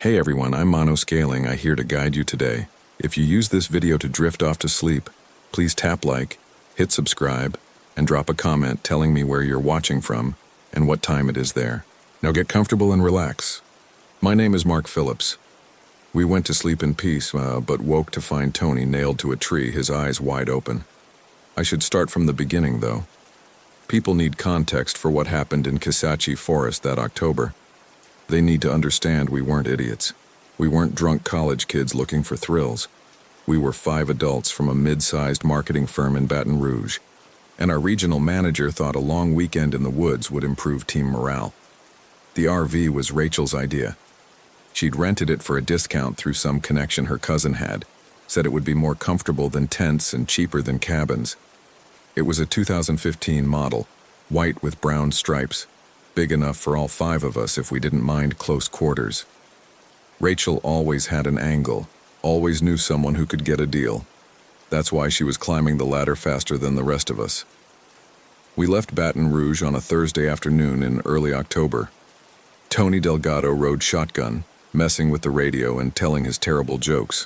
Hey everyone, I'm Mono Scaling. I'm here to guide you today. If you use this video to drift off to sleep, please tap like, hit subscribe, and drop a comment telling me where you're watching from and what time it is there. Now get comfortable and relax. My name is Mark Phillips. We went to sleep in peace, but woke to find Tony nailed to a tree, his eyes wide open. I should start from the beginning, though. People need context for what happened in Kisatchie Forest that October. They need to understand we weren't idiots. We weren't drunk college kids looking for thrills. We were 5 adults from a mid-sized marketing firm in Baton Rouge, and our regional manager thought a long weekend in the woods would improve team morale. The RV was Rachel's idea. She'd rented it for a discount through some connection her cousin had, said it would be more comfortable than tents and cheaper than cabins. It was a 2015 model, white with brown stripes, big enough for all 5 of us if we didn't mind close quarters. Rachel always had an angle, always knew someone who could get a deal. That's why she was climbing the ladder faster than the rest of us. We left Baton Rouge on a Thursday afternoon in early October. Tony Delgado rode shotgun, messing with the radio and telling his terrible jokes.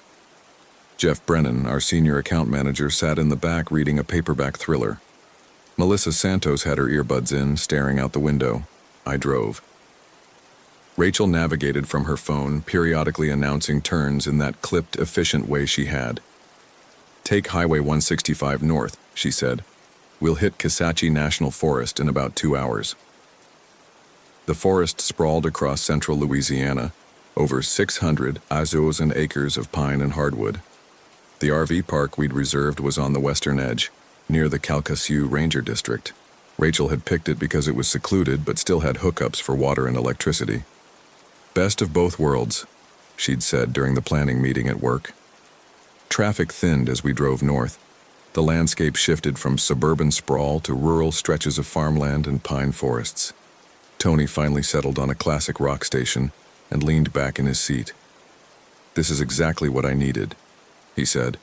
Jeff Brennan, our senior account manager, sat in the back reading a paperback thriller. Melissa Santos had her earbuds in, staring out the window. I drove. Rachel navigated from her phone, periodically announcing turns in that clipped, efficient way she had. "Take Highway 165 north," she said. "We'll hit Kisatchie National Forest in about 2 hours." The forest sprawled across central Louisiana, over 600 acres and acres of pine and hardwood. The RV park we'd reserved was on the western edge, near the Calcasieu Ranger District. Rachel had picked it because it was secluded but still had hookups for water and electricity. "Best of both worlds," she'd said during the planning meeting at work. Traffic thinned as we drove north. The landscape shifted from suburban sprawl to rural stretches of farmland and pine forests. Tony finally settled on a classic rock station and leaned back in his seat. "This is exactly what I needed," he said.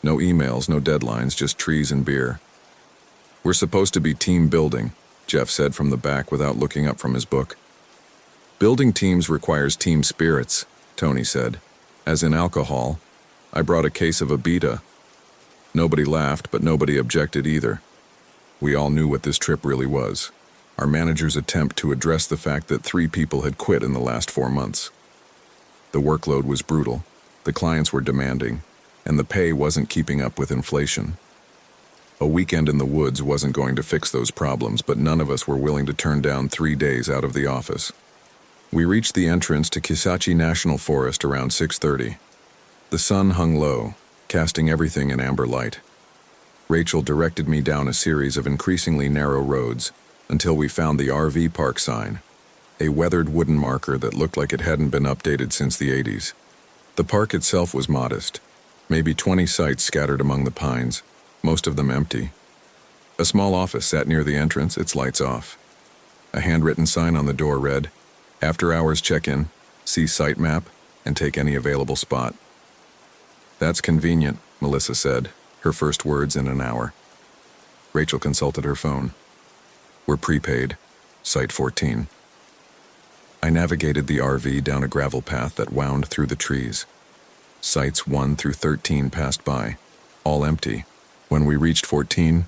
"No emails, no deadlines, just trees and beer." "We're supposed to be team building," Jeff said from the back without looking up from his book. "Building teams requires team spirits," Tony said. "As in alcohol. I brought a case of Abita." Nobody laughed, but nobody objected either. We all knew what this trip really was. Our manager's attempt to address the fact that 3 people had quit in the last 4 months. The workload was brutal, the clients were demanding, and the pay wasn't keeping up with inflation. A weekend in the woods wasn't going to fix those problems, but none of us were willing to turn down 3 days out of the office. We reached the entrance to Kisatchie National Forest around 6:30. The sun hung low, casting everything in amber light. Rachel directed me down a series of increasingly narrow roads until we found the RV park sign, a weathered wooden marker that looked like it hadn't been updated since the 80s. The park itself was modest, maybe 20 sites scattered among the pines, most of them empty. A small office sat near the entrance, its lights off. A handwritten sign on the door read, "After hours check-in, see site map, and take any available spot." "That's convenient," Melissa said, her first words in an hour. Rachel consulted her phone. "We're prepaid, site 14. I navigated the RV down a gravel path that wound through the trees. Sites 1 through 13 passed by, all empty. When we reached 14,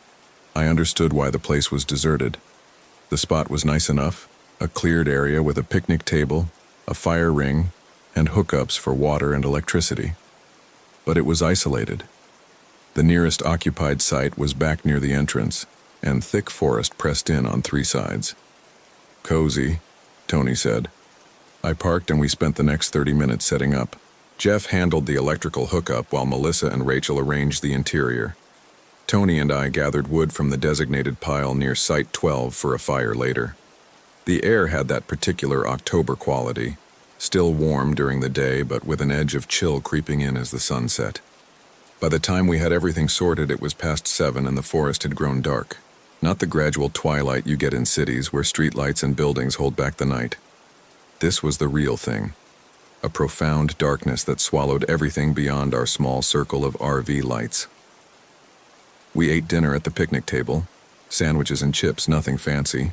I understood why the place was deserted. The spot was nice enough, a cleared area with a picnic table, a fire ring, and hookups for water and electricity. But it was isolated. The nearest occupied site was back near the entrance, and thick forest pressed in on 3 sides. "Cozy," Tony said. I parked and we spent the next 30 minutes setting up. Jeff handled the electrical hookup while Melissa and Rachel arranged the interior. Tony and I gathered wood from the designated pile near Site 12 for a fire later. The air had that particular October quality, still warm during the day but with an edge of chill creeping in as the sun set. By the time we had everything sorted, it was past 7 and the forest had grown dark. Not the gradual twilight you get in cities where streetlights and buildings hold back the night. This was the real thing. A profound darkness that swallowed everything beyond our small circle of RV lights. We ate dinner at the picnic table, sandwiches and chips, nothing fancy.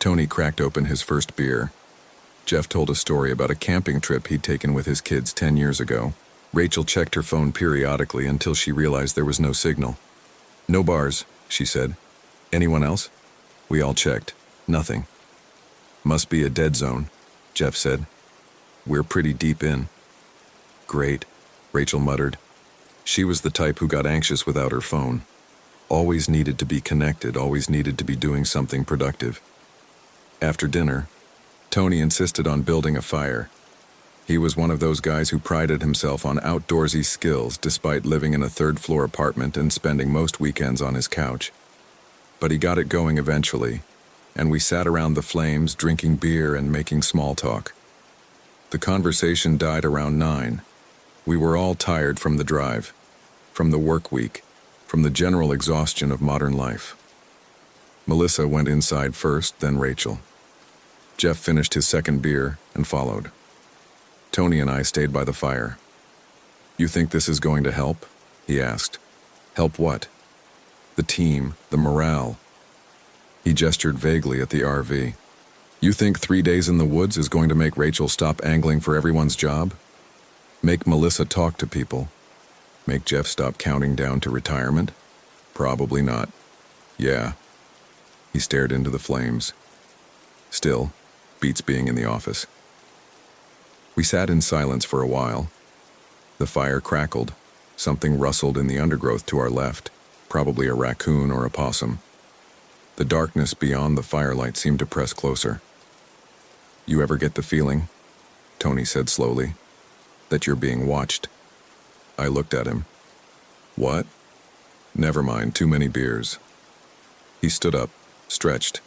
Tony cracked open his first beer. Jeff told a story about a camping trip he'd taken with his kids 10 years ago. Rachel checked her phone periodically until she realized there was no signal. "No bars," she said. "Anyone else?" We all checked. Nothing. "Must be a dead zone," Jeff said. "We're pretty deep in." "Great," Rachel muttered. She was the type who got anxious without her phone. Always needed to be connected, always needed to be doing something productive. After dinner, Tony insisted on building a fire. He was one of those guys who prided himself on outdoorsy skills despite living in a third-floor apartment and spending most weekends on his couch. But he got it going eventually, and we sat around the flames drinking beer and making small talk. The conversation died around 9. We were all tired from the drive, from the work week, from the general exhaustion of modern life. Melissa went inside first, then Rachel. Jeff finished his second beer and followed. Tony and I stayed by the fire. "You think this is going to help?" he asked. "Help what?" "The team, the morale." He gestured vaguely at the RV. "You think 3 days in the woods is going to make Rachel stop angling for everyone's job? Make Melissa talk to people? Make Jeff stop counting down to retirement? Probably not." "Yeah." He stared into the flames. Still, beats being in the office. We sat in silence for a while. The fire crackled. Something rustled in the undergrowth to our left, probably a raccoon or a possum. The darkness beyond the firelight seemed to press closer. "You ever get the feeling," Tony said slowly, "that you're being watched?" I looked at him. "What?" "Never mind, too many beers." He stood up, stretched.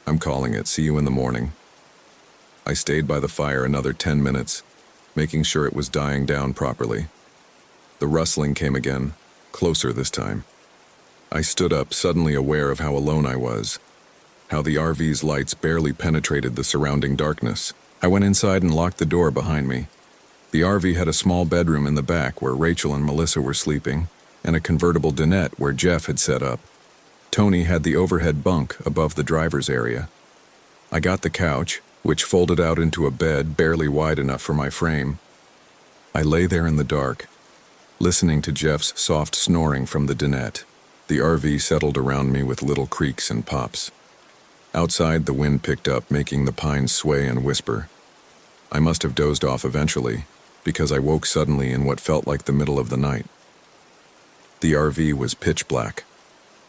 "I'm calling it. See you in the morning." I stayed by the fire another 10 minutes, making sure it was dying down properly. The rustling came again, closer this time. I stood up, suddenly aware of how alone I was, how the RV's lights barely penetrated the surrounding darkness. I went inside and locked the door behind me. The RV had a small bedroom in the back where Rachel and Melissa were sleeping, and a convertible dinette where Jeff had set up. Tony had the overhead bunk above the driver's area. I got the couch, which folded out into a bed barely wide enough for my frame. I lay there in the dark, listening to Jeff's soft snoring from the dinette. The RV settled around me with little creaks and pops. Outside, the wind picked up, making the pines sway and whisper. I must have dozed off eventually, because I woke suddenly in what felt like the middle of the night. The RV was pitch black.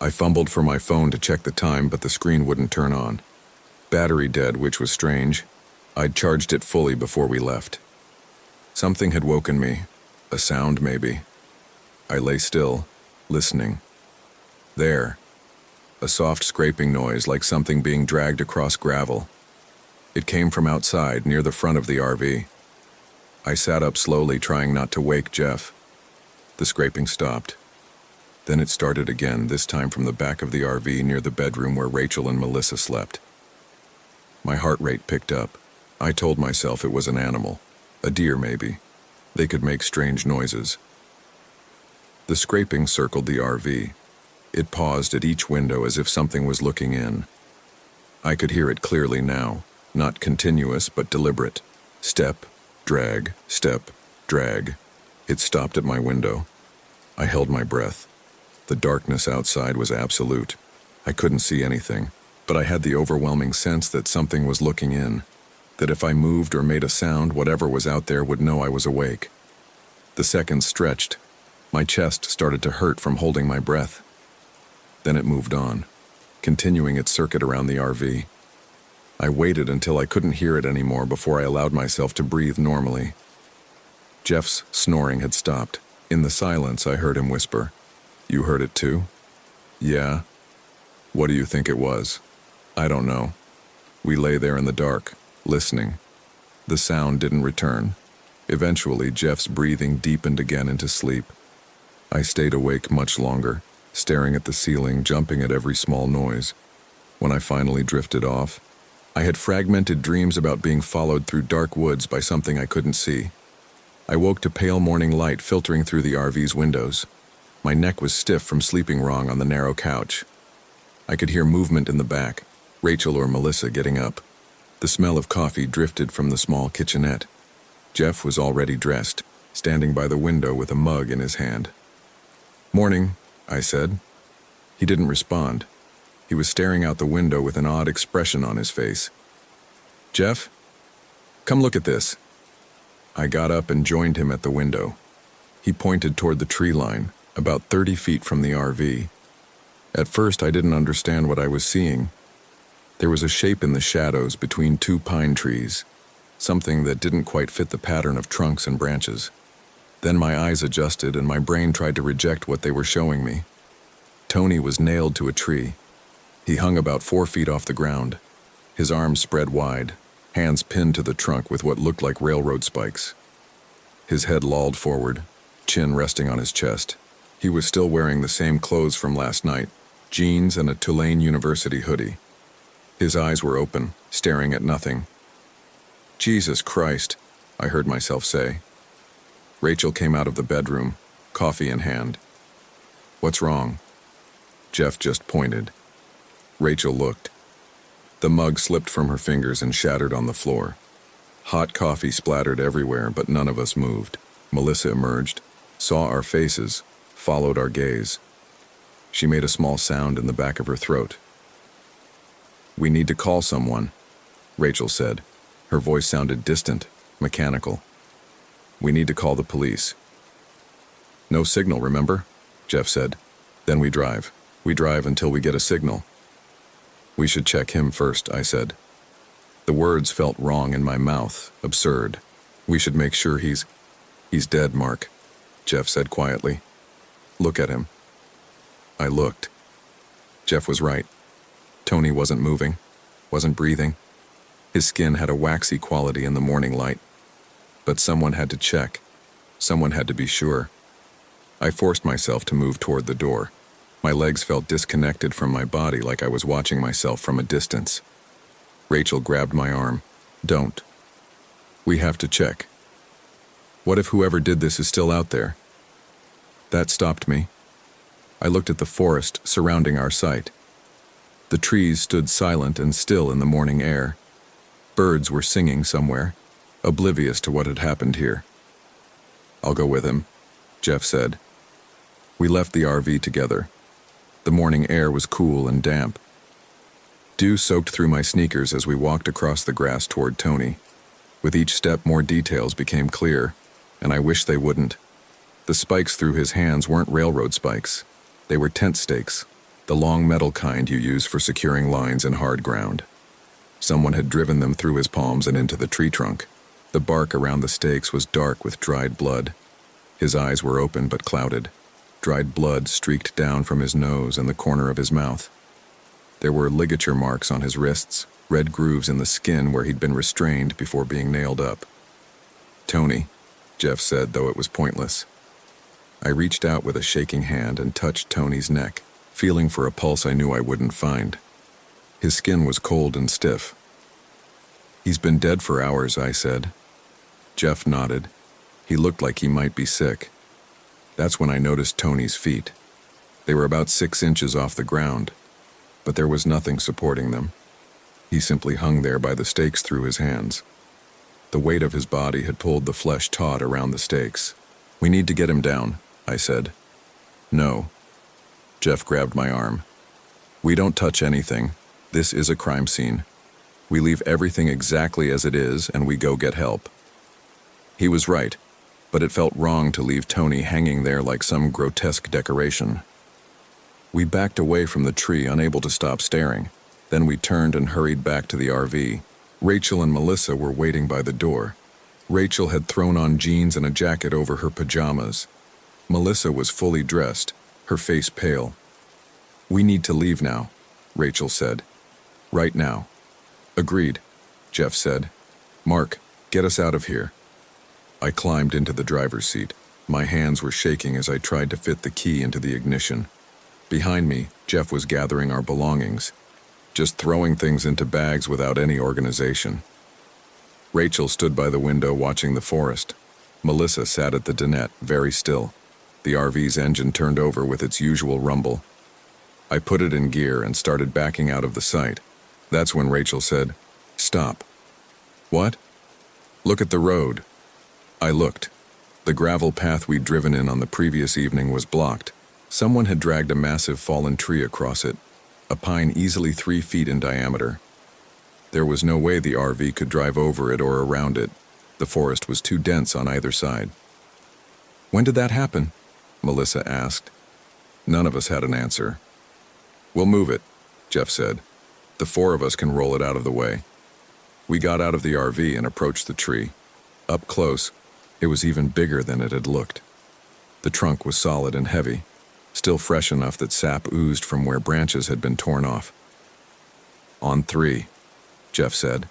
I fumbled for my phone to check the time, but the screen wouldn't turn on. Battery dead, which was strange. I'd charged it fully before we left. Something had woken me. A sound, maybe. I lay still, listening. There. A soft scraping noise like something being dragged across gravel. It came from outside, near the front of the RV. I sat up slowly, trying not to wake Jeff. The scraping stopped. Then it started again, this time from the back of the RV near the bedroom where Rachel and Melissa slept. My heart rate picked up. I told myself it was an animal. A deer, maybe. They could make strange noises. The scraping circled the RV. It paused at each window as if something was looking in. I could hear it clearly now, not continuous but deliberate. Step, drag, step, drag. It stopped at my window. I held my breath. The darkness outside was absolute. I couldn't see anything, but I had the overwhelming sense that something was looking in, that if I moved or made a sound, whatever was out there would know I was awake. The seconds stretched. My chest started to hurt from holding my breath. Then it moved on, continuing its circuit around the RV. I waited until I couldn't hear it anymore before I allowed myself to breathe normally. Jeff's snoring had stopped. In the silence, I heard him whisper, "You heard it too?" "Yeah." "What do you think it was?" "I don't know." We lay there in the dark, listening. The sound didn't return. Eventually, Jeff's breathing deepened again into sleep. I stayed awake much longer, staring at the ceiling, jumping at every small noise. When I finally drifted off, I had fragmented dreams about being followed through dark woods by something I couldn't see. I woke to pale morning light filtering through the RV's windows. My neck was stiff from sleeping wrong on the narrow couch. I could hear movement in the back, Rachel or Melissa getting up. The smell of coffee drifted from the small kitchenette. Jeff was already dressed, standing by the window with a mug in his hand. "Morning," I said. He didn't respond. He was staring out the window with an odd expression on his face. "Jeff, come look at this." I got up and joined him at the window. He pointed toward the tree line, about 30 feet from the RV. At first, I didn't understand what I was seeing. There was a shape in the shadows between two pine trees, something that didn't quite fit the pattern of trunks and branches. Then my eyes adjusted and my brain tried to reject what they were showing me. Tony was nailed to a tree. He hung about 4 feet off the ground, his arms spread wide, hands pinned to the trunk with what looked like railroad spikes. His head lolled forward, chin resting on his chest. He was still wearing the same clothes from last night, jeans and a Tulane University hoodie. His eyes were open, staring at nothing. "Jesus Christ," I heard myself say. Rachel came out of the bedroom, coffee in hand. "What's wrong?" Jeff just pointed. Rachel looked. The mug slipped from her fingers and shattered on the floor. Hot coffee splattered everywhere, but none of us moved. Melissa emerged, saw our faces, followed our gaze. She made a small sound in the back of her throat. "We need to call someone," Rachel said. Her voice sounded distant, mechanical. "We need to call the police." "No signal, remember?" Jeff said. "Then we drive. We drive until we get a signal." "We should check him first," I said. The words felt wrong in my mouth, absurd. "We should make sure he's dead, Mark," Jeff said quietly. "Look at him." I looked. Jeff was right. Tony wasn't moving, wasn't breathing. His skin had a waxy quality in the morning light. But someone had to check. Someone had to be sure. I forced myself to move toward the door. My legs felt disconnected from my body, like I was watching myself from a distance. Rachel grabbed my arm. "Don't. We have to check. What if whoever did this is still out there?" That stopped me. I looked at the forest surrounding our site. The trees stood silent and still in the morning air. Birds were singing somewhere, oblivious to what had happened here. "I'll go with him," Jeff said. We left the RV together. The morning air was cool and damp. Dew soaked through my sneakers as we walked across the grass toward Tony. With each step, more details became clear, and I wished they wouldn't. The spikes through his hands weren't railroad spikes. They were tent stakes, the long metal kind you use for securing lines in hard ground. Someone had driven them through his palms and into the tree trunk. The bark around the stakes was dark with dried blood. His eyes were open but clouded. Dried blood streaked down from his nose and the corner of his mouth. There were ligature marks on his wrists, red grooves in the skin where he'd been restrained before being nailed up. "Tony," Jeff said, though it was pointless. I reached out with a shaking hand and touched Tony's neck, feeling for a pulse I knew I wouldn't find. His skin was cold and stiff. "He's been dead for hours," I said. Jeff nodded. He looked like he might be sick. That's when I noticed Tony's feet. They were about 6 inches off the ground, but there was nothing supporting them. He simply hung there by the stakes through his hands. The weight of his body had pulled the flesh taut around the stakes. "We need to get him down," I said. "No." Jeff grabbed my arm. "We don't touch anything. This is a crime scene. We leave everything exactly as it is and we go get help." He was right, but it felt wrong to leave Tony hanging there like some grotesque decoration. We backed away from the tree, unable to stop staring. Then we turned and hurried back to the RV. Rachel and Melissa were waiting by the door. Rachel had thrown on jeans and a jacket over her pajamas. Melissa was fully dressed, her face pale. "We need to leave now," Rachel said. "Right now." "Agreed," Jeff said. "Mark, get us out of here." I climbed into the driver's seat. My hands were shaking as I tried to fit the key into the ignition. Behind me, Jeff was gathering our belongings, just throwing things into bags without any organization. Rachel stood by the window watching the forest. Melissa sat at the dinette, very still. The RV's engine turned over with its usual rumble. I put it in gear and started backing out of the site. That's when Rachel said, "Stop." What? Look at the road. I looked. The gravel path we'd driven in on the previous evening was blocked. Someone had dragged a massive fallen tree across it, a pine easily 3 feet in diameter. There was no way the RV could drive over it or around it. The forest was too dense on either side. When did that happen? Melissa asked. None of us had an answer. We'll move it, Jeff said. The 4 of us can roll it out of the way. We got out of the RV and approached the tree. Up close, it was even bigger than it had looked. The trunk was solid and heavy, still fresh enough that sap oozed from where branches had been torn off. On 3, Jeff said.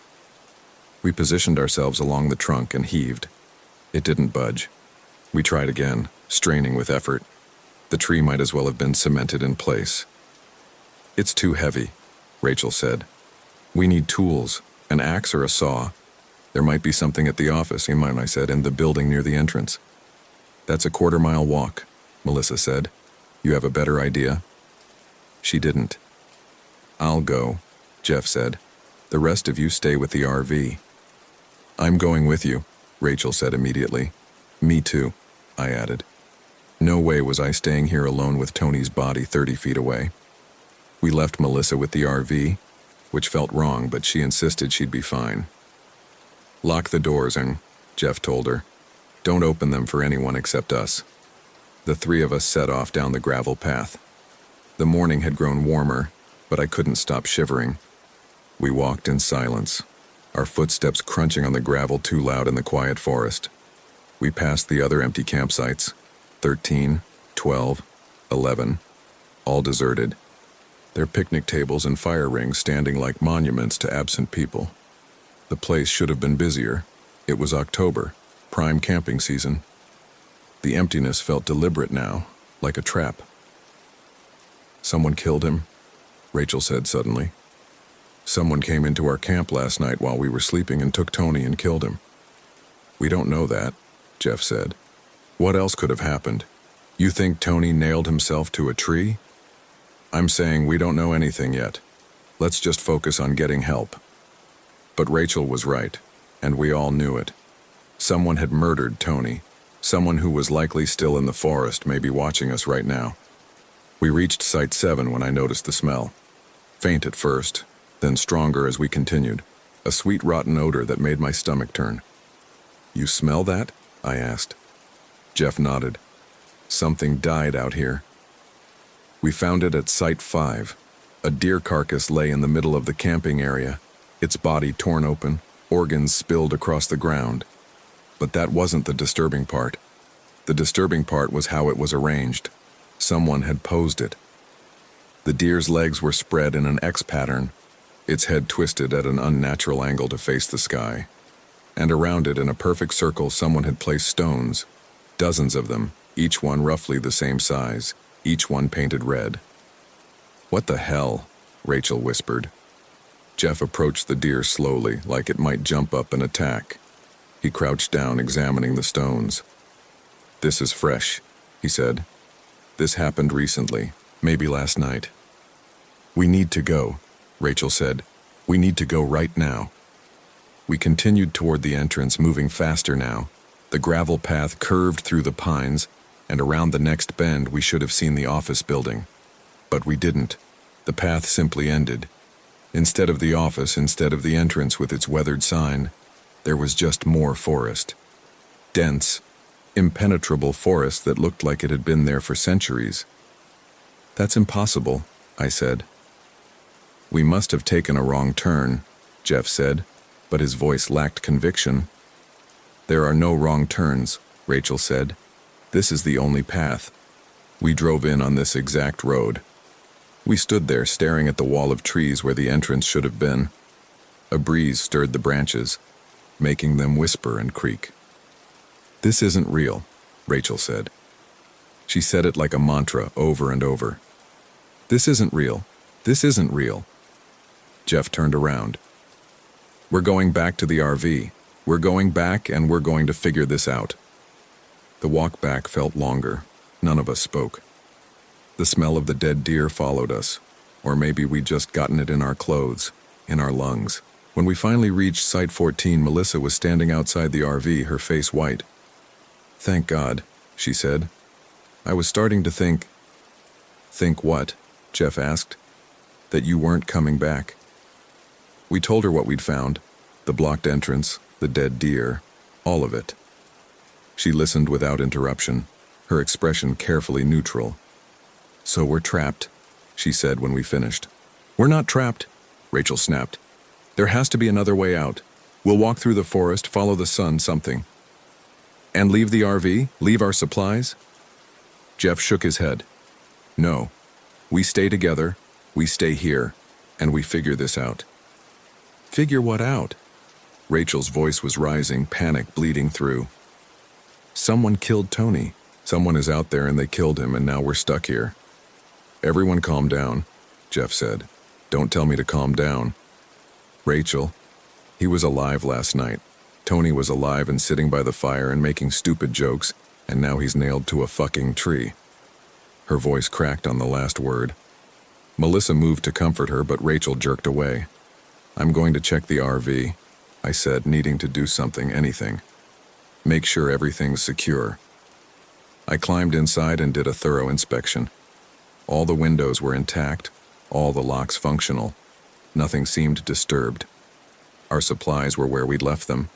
We positioned ourselves along the trunk and heaved. It didn't budge. We tried again, straining with effort. The tree might as well have been cemented in place. It's too heavy, Rachel said. We need tools, an axe or a saw. There might be something at the office, I said, in the building near the entrance. That's a 1/4-mile walk, Melissa said. You have a better idea? She didn't. I'll go, Jeff said. The rest of you stay with the RV. I'm going with you, Rachel said immediately. Me too, I added. No way was I staying here alone with Tony's body 30 feet away. We left Melissa with the RV, which felt wrong, but she insisted she'd be fine. Lock the doors, Jeff told her. Don't open them for anyone except us. The 3 of us set off down the gravel path. The morning had grown warmer, but I couldn't stop shivering. We walked in silence, our footsteps crunching on the gravel too loud in the quiet forest. We passed the other empty campsites, 13, 12, 11, all deserted. Their picnic tables and fire rings standing like monuments to absent people. The place should have been busier. It was October, prime camping season. The emptiness felt deliberate now, like a trap. Someone killed him, Rachel said suddenly. Someone came into our camp last night while we were sleeping and took Tony and killed him. We don't know that, Jeff said. What else could have happened? You think Tony nailed himself to a tree? I'm saying we don't know anything yet. Let's just focus on getting help. But Rachel was right, and we all knew it. Someone had murdered Tony. Someone who was likely still in the forest, maybe watching us right now. We reached Site 7 when I noticed the smell. Faint at first, then stronger as we continued. A sweet rotten odor that made my stomach turn. You smell that? I asked. Jeff nodded. Something died out here. We found it at Site 5. A deer carcass lay in the middle of the camping area, its body torn open, organs spilled across the ground. But that wasn't the disturbing part. The disturbing part was how it was arranged. Someone had posed it. The deer's legs were spread in an X pattern, its head twisted at an unnatural angle to face the sky. And around it, in a perfect circle, someone had placed stones, dozens of them, each one roughly the same size, each one painted red. What the hell? Rachel whispered. Jeff approached the deer slowly, like it might jump up and attack. He crouched down, examining the stones. This is fresh, he said. This happened recently, maybe last night. We need to go, Rachel said. We need to go right now. We continued toward the entrance, moving faster now. The gravel path curved through the pines, and around the next bend we should have seen the office building. But we didn't. The path simply ended. Instead of the office, instead of the entrance with its weathered sign, there was just more forest. Dense, impenetrable forest that looked like it had been there for centuries. That's impossible, I said. We must have taken a wrong turn, Jeff said, but his voice lacked conviction. There are no wrong turns, Rachel said. This is the only path. We drove in on this exact road. We stood there staring at the wall of trees where the entrance should have been. A breeze stirred the branches, making them whisper and creak. This isn't real, Rachel said. She said it like a mantra over and over. This isn't real. This isn't real. Jeff turned around. We're going back to the RV. We're going back and we're going to figure this out. The walk back felt longer. None of us spoke. The smell of the dead deer followed us, or maybe we'd just gotten it in our clothes, in our lungs. When we finally reached Site 14, Melissa was standing outside the RV, her face white. "Thank God," she said. "I was starting to think." "Think what?" Jeff asked. "That you weren't coming back." We told her what we'd found, the blocked entrance, the dead deer, all of it. She listened without interruption, her expression carefully neutral. "So we're trapped," she said when we finished. "We're not trapped," Rachel snapped. "There has to be another way out. We'll walk through the forest, follow the sun, something." "And leave the RV? Leave our supplies?" Jeff shook his head. "No. We stay together, we stay here, and we figure this out." "Figure what out?" Rachel's voice was rising, panic bleeding through. "Someone killed Tony. Someone is out there and they killed him, and now we're stuck here." "Everyone calm down," Jeff said. "Don't tell me to calm down." "Rachel, he was alive last night. Tony was alive and sitting by the fire and making stupid jokes, and now he's nailed to a fucking tree." Her voice cracked on the last word. Melissa moved to comfort her, but Rachel jerked away. "I'm going to check the RV," I said, needing to do something, anything. "Make sure everything's secure." I climbed inside and did a thorough inspection. All the windows were intact, all the locks functional. Nothing seemed disturbed. Our supplies were where we'd left them.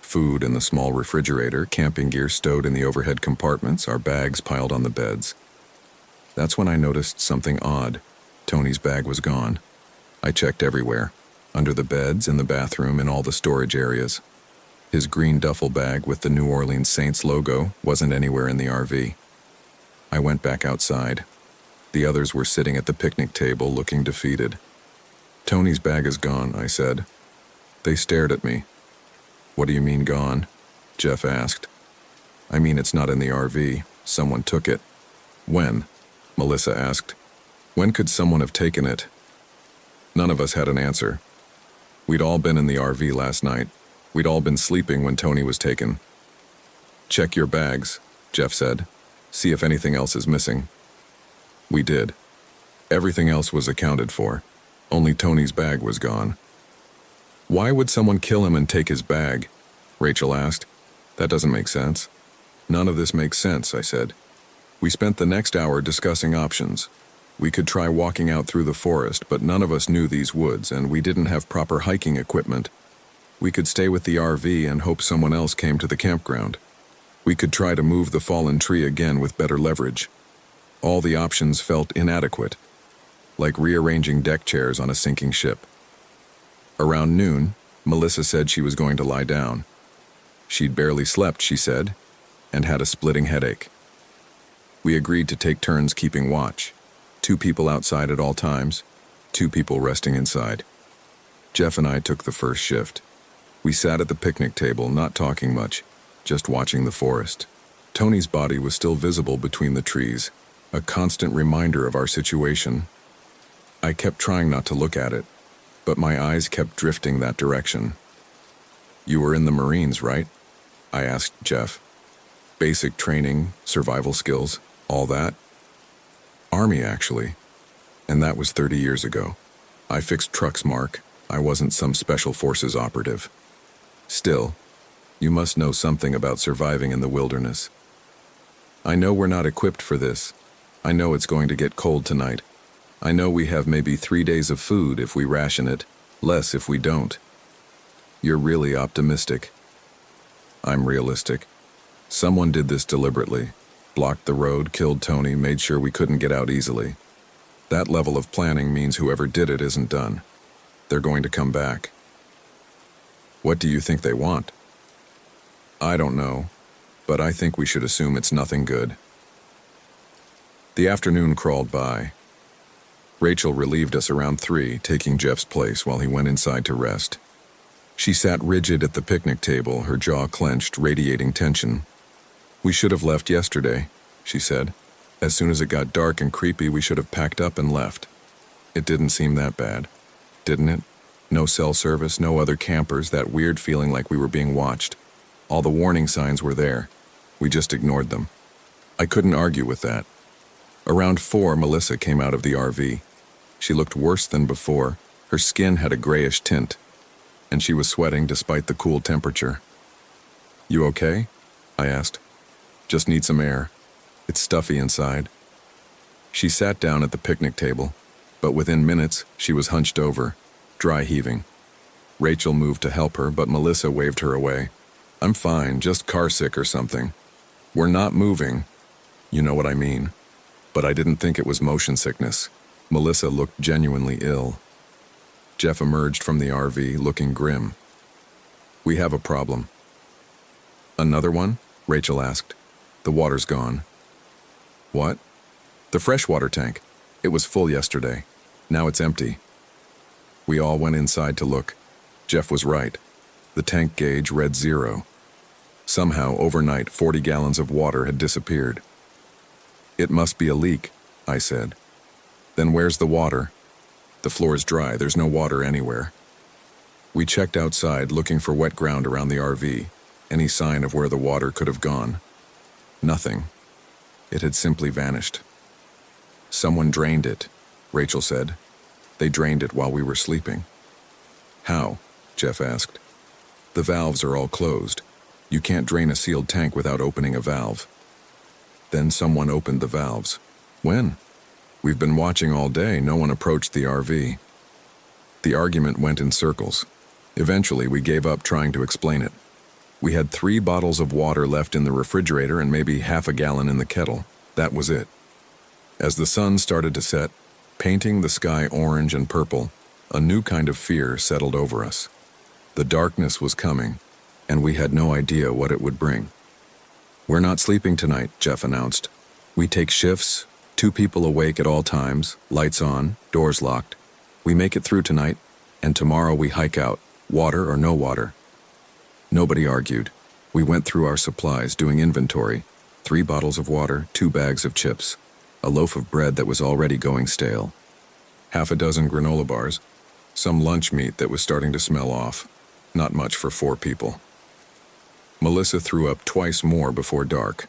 Food in the small refrigerator, camping gear stowed in the overhead compartments, our bags piled on the beds. That's when I noticed something odd. Tony's bag was gone. I checked everywhere, under the beds, in the bathroom, in all the storage areas. His green duffel bag with the New Orleans Saints logo wasn't anywhere in the RV. I went back outside. The others were sitting at the picnic table, looking defeated. "Tony's bag is gone," I said. They stared at me. "What do you mean gone?" Jeff asked. "I mean it's not in the RV. Someone took it." "When?" Melissa asked. "When could someone have taken it?" None of us had an answer. We'd all been in the RV last night. We'd all been sleeping when Tony was taken. "Check your bags," Jeff said. "See if anything else is missing." We did. Everything else was accounted for. Only Tony's bag was gone. "Why would someone kill him and take his bag?" Rachel asked. "That doesn't make sense." "None of this makes sense," I said. We spent the next hour discussing options. We could try walking out through the forest, but none of us knew these woods, and we didn't have proper hiking equipment. We could stay with the RV and hope someone else came to the campground. We could try to move the fallen tree again with better leverage. All the options felt inadequate, like rearranging deck chairs on a sinking ship. Around noon, Melissa said she was going to lie down. She'd barely slept, she said, and had a splitting headache. We agreed to take turns keeping watch. 2 people outside at all times, 2 people resting inside. Jeff and I took the first shift. We sat at the picnic table, not talking much, just watching the forest. Tony's body was still visible between the trees, a constant reminder of our situation. I kept trying not to look at it, but my eyes kept drifting that direction. "You were in the Marines, right?" I asked Jeff. "Basic training, survival skills, all that?" "Army, actually. And that was 30 years ago. I fixed trucks, Mark. I wasn't some special forces operative. Still, you must know something about surviving in the wilderness." "I know we're not equipped for this. I know it's going to get cold tonight. I know we have maybe 3 days of food if we ration it, less if we don't." "You're really optimistic." "I'm realistic. Someone did this deliberately. Blocked the road, killed Tony, made sure we couldn't get out easily. That level of planning means whoever did it isn't done. They're going to come back." "What do you think they want?" "I don't know, but I think we should assume it's nothing good." The afternoon crawled by. Rachel relieved us around 3, taking Jeff's place while he went inside to rest. She sat rigid at the picnic table, her jaw clenched, radiating tension. "We should have left yesterday," she said. "As soon as it got dark and creepy, we should have packed up and left." It didn't seem that bad, didn't it? No cell service, no other campers, that weird feeling like we were being watched. All the warning signs were there. We just ignored them. I couldn't argue with that. Around 4, Melissa came out of the RV. She looked worse than before. Her skin had a grayish tint. and she was sweating despite the cool temperature. "You okay?" I asked. "Just need some air. It's stuffy inside." She sat down at the picnic table, but within minutes she was hunched over, dry heaving. Rachel moved to help her, but Melissa waved her away. "I'm fine, just carsick or something. We're not moving. You know what I mean." But I didn't think it was motion sickness. Melissa looked genuinely ill. Jeff emerged from the RV, looking grim. "We have a problem." "Another one?" Rachel asked. "The water's gone." "What?" "The freshwater tank. It was full yesterday. Now it's empty." We all went inside to look. Jeff was right. The tank gauge read 0. Somehow, overnight, 40 gallons of water had disappeared. "It must be a leak," I said. "Then where's the water?" "The floor is dry. There's no water anywhere." We checked outside, looking for wet ground around the RV, any sign of where the water could have gone. Nothing. It had simply vanished. "Someone drained it," Rachel said. "They drained it while we were sleeping." "How?" Jeff asked. "The valves are all closed. You can't drain a sealed tank without opening a valve." "Then someone opened the valves." "When?" "We've been watching all day. No one approached the RV." The argument went in circles. Eventually, we gave up trying to explain it. We had 3 bottles of water left in the refrigerator and maybe half a gallon in the kettle. That was it. As the sun started to set, painting the sky orange and purple, a new kind of fear settled over us. The darkness was coming, and we had no idea what it would bring. "We're not sleeping tonight," Jeff announced. "We take shifts, 2 people awake at all times, lights on, doors locked. We make it through tonight, and tomorrow we hike out, water or no water." Nobody argued. We went through our supplies, doing inventory. 3 bottles of water, 2 bags of chips, a loaf of bread that was already going stale, half a dozen granola bars, some lunch meat that was starting to smell off. Not much for 4 people. Melissa threw up twice more before dark.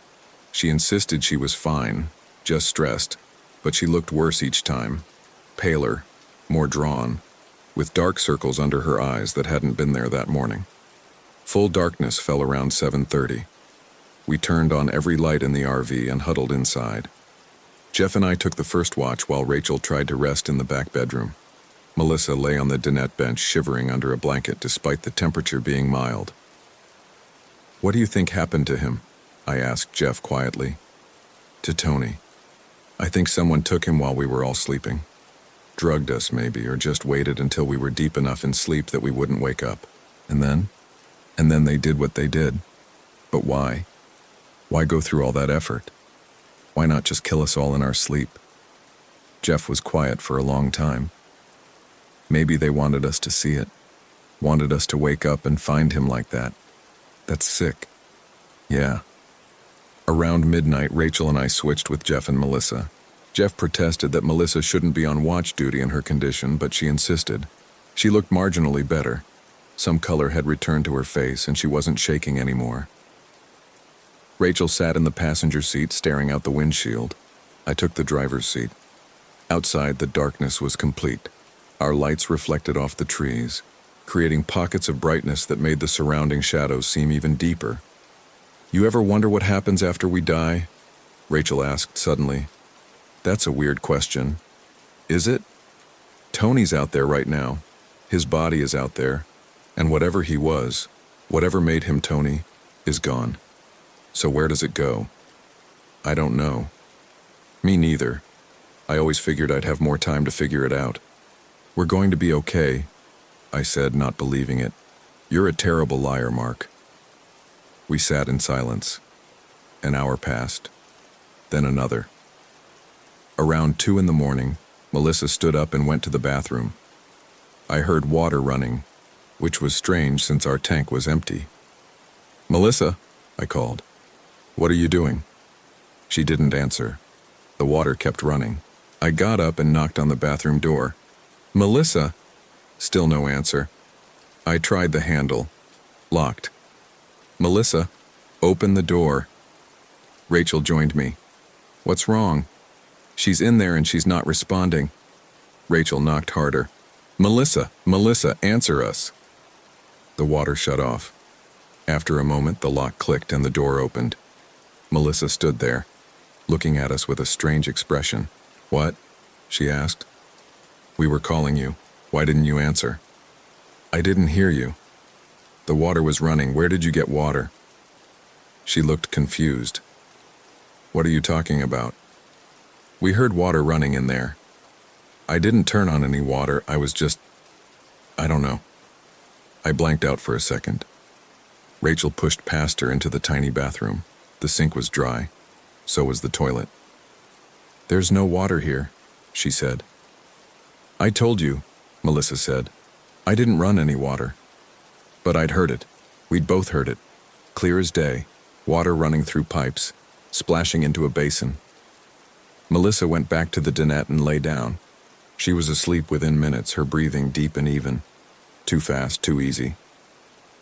She insisted she was fine, just stressed, but she looked worse each time, paler, more drawn, with dark circles under her eyes that hadn't been there that morning. Full darkness fell around 7:30. We turned on every light in the RV and huddled inside. Jeff and I took the first watch while Rachel tried to rest in the back bedroom. Melissa lay on the dinette bench shivering under a blanket despite the temperature being mild. "What do you think happened to him?" I asked Jeff quietly. "To Tony. I think someone took him while we were all sleeping. Drugged us maybe, or just waited until we were deep enough in sleep that we wouldn't wake up. And then they did what they did. But why? Why go through all that effort? Why not just kill us all in our sleep?" Jeff was quiet for a long time. "Maybe they wanted us to see it. Wanted us to wake up and find him like that. That's sick." "Yeah." Around midnight, Rachel and I switched with Jeff and Melissa. Jeff protested that Melissa shouldn't be on watch duty in her condition, but she insisted. She looked marginally better. Some color had returned to her face, and she wasn't shaking anymore. Rachel sat in the passenger seat staring out the windshield. I took the driver's seat. Outside, the darkness was complete. Our lights reflected off the trees, creating pockets of brightness that made the surrounding shadows seem even deeper. "You ever wonder what happens after we die?" Rachel asked suddenly. "That's a weird question. Is it? Tony's out there right now. His body is out there, and whatever he was, whatever made him Tony, is gone. So where does it go?" "I don't know." "Me neither. I always figured I'd have more time to figure it out." "We're going to be okay," I said, not believing it. "You're a terrible liar, Mark." We sat in silence. An hour passed. Then another. Around 2 in the morning, Melissa stood up and went to the bathroom. I heard water running, which was strange since our tank was empty. "Melissa," I called. "What are you doing?" She didn't answer. The water kept running. I got up and knocked on the bathroom door. "Melissa?" Still no answer. I tried the handle. Locked. "Melissa, open the door." Rachel joined me. "What's wrong?" "She's in there and she's not responding." Rachel knocked harder. Melissa, answer us." The water shut off. After a moment, the lock clicked and the door opened. Melissa stood there, looking at us with a strange expression. "What?" she asked. "We were calling you. Why didn't you answer?" "I didn't hear you. The water was running. Where did you get water?" She looked confused. "What are you talking about?" "We heard water running in there. I didn't turn on any water. I was just... I don't know." I blanked out for a second. Rachel pushed past her into the tiny bathroom. The sink was dry. So was the toilet. "There's no water here," she said. "I told you," Melissa said. "I didn't run any water." But I'd heard it. We'd both heard it. Clear as day. Water running through pipes, splashing into a basin. Melissa went back to the dinette and lay down. She was asleep within minutes, her breathing deep and even. Too fast, too easy.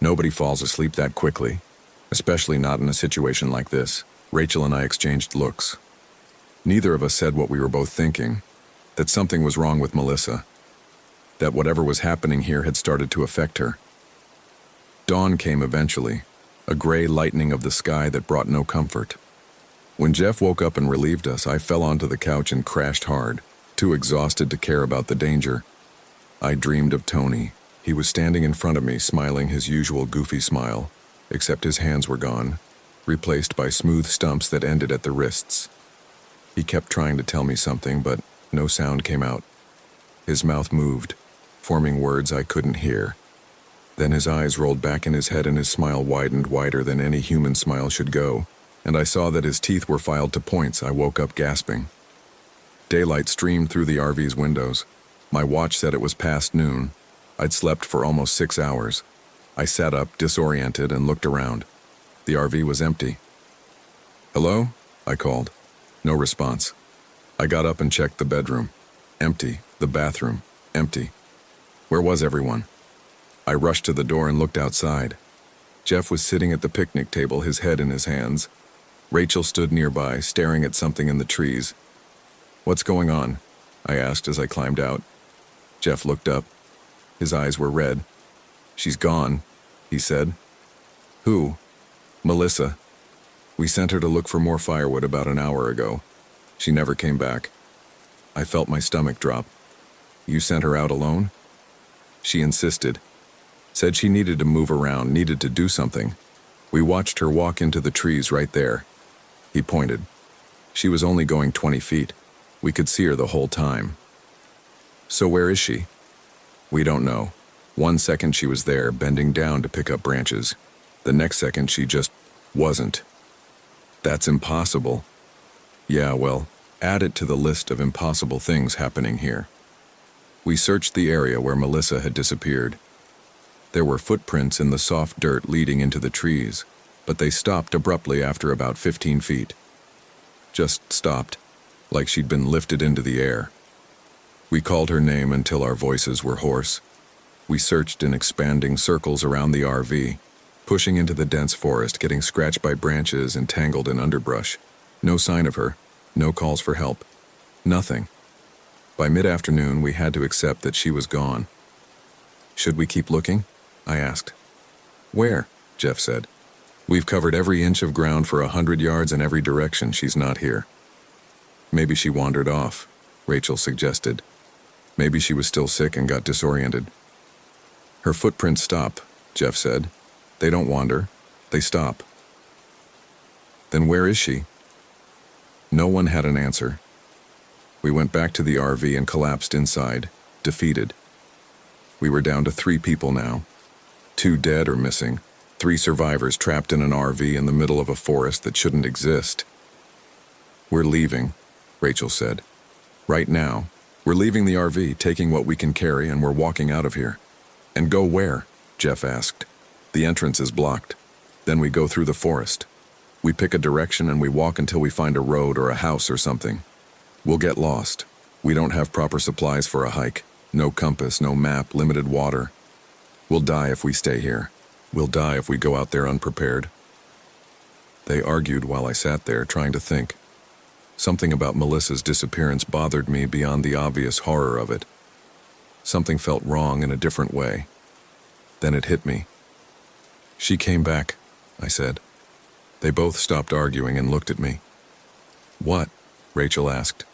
Nobody falls asleep that quickly, especially not in a situation like this. Rachel and I exchanged looks. Neither of us said what we were both thinking, that something was wrong with Melissa, that whatever was happening here had started to affect her. Dawn came eventually, a gray lightening of the sky that brought no comfort. When Jeff woke up and relieved us, I fell onto the couch and crashed hard, too exhausted to care about the danger. I dreamed of Tony. He was standing in front of me, smiling his usual goofy smile, except his hands were gone, replaced by smooth stumps that ended at the wrists. He kept trying to tell me something, but no sound came out. His mouth moved, forming words I couldn't hear. Then his eyes rolled back in his head and his smile widened wider than any human smile should go, and I saw that his teeth were filed to points. I woke up gasping. Daylight streamed through the RV's windows. My watch said it was past noon. I'd slept for almost 6 hours. I sat up, disoriented, and looked around. The RV was empty. "Hello?" I called. No response. I got up and checked the bedroom. Empty. The bathroom. Empty. Where was everyone? I rushed to the door and looked outside. Jeff was sitting at the picnic table, his head in his hands. Rachel stood nearby, staring at something in the trees. "What's going on?" I asked as I climbed out. Jeff looked up. His eyes were red. "She's gone," he said. "Who?" "Melissa. We sent her to look for more firewood about an hour ago. She never came back." I felt my stomach drop. "You sent her out alone?" She insisted. Said she needed to move around, needed to do something. We watched her walk into the trees right there. He pointed. She was only going 20 feet. We could see her the whole time. "So where is she?" "We don't know. One second she was there, bending down to pick up branches. The next second she just wasn't." "That's impossible." "Yeah, well, add it to the list of impossible things happening here." We searched the area where Melissa had disappeared. There were footprints in the soft dirt leading into the trees, but they stopped abruptly after about 15 feet. Just stopped, like she'd been lifted into the air. We called her name until our voices were hoarse. We searched in expanding circles around the RV, pushing into the dense forest, getting scratched by branches and tangled in underbrush. No sign of her, no calls for help, nothing. By mid-afternoon, we had to accept that she was gone. "Should we keep looking?" I asked. "Where?" Jeff said. "We've covered every inch of ground for 100 yards in every direction. She's not here." "Maybe she wandered off," Rachel suggested. "Maybe she was still sick and got disoriented." "Her footprints stop," Jeff said. "They don't wander. They stop." "Then where is she?" No one had an answer. We went back to the RV and collapsed inside, defeated. We were down to 3 people now. 2 dead or missing. 3 survivors trapped in an RV in the middle of a forest that shouldn't exist. "We're leaving," Rachel said. "Right now. We're leaving the RV, taking what we can carry, and we're walking out of here." "And go where?" Jeff asked. "The entrance is blocked. Then we go through the forest. We pick a direction and we walk until we find a road or a house or something. We'll get lost. We don't have proper supplies for a hike. No compass, no map, limited water. We'll die if we stay here. We'll die if we go out there unprepared." They argued while I sat there trying to think. Something about Melissa's disappearance bothered me beyond the obvious horror of it. Something felt wrong in a different way. Then it hit me. She came back, I said. They both stopped arguing and looked at me. What? Rachel asked.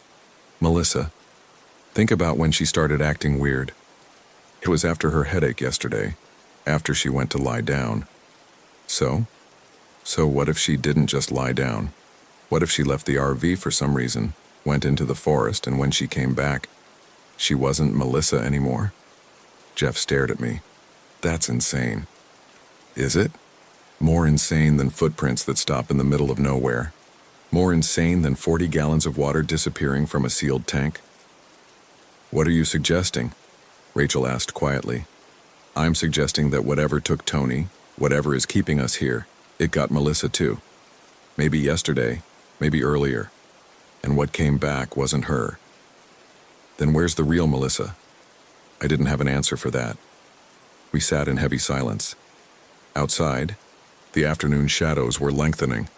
Melissa. Think about when she started acting weird. It was after her headache yesterday, after she went to lie down. So what if she didn't just lie down? What if she left the RV for some reason, went into the forest, and when she came back, she wasn't Melissa anymore? Jeff stared at me. That's insane. Is it? More insane than footprints that stop in the middle of nowhere. More insane than 40 gallons of water disappearing from a sealed tank. What are you suggesting? Rachel asked quietly. I'm suggesting that whatever took Tony, whatever is keeping us here, it got Melissa too. Maybe yesterday, maybe earlier. And what came back wasn't her. Then where's the real Melissa? I didn't have an answer for that. We sat in heavy silence. Outside, the afternoon shadows were lengthening.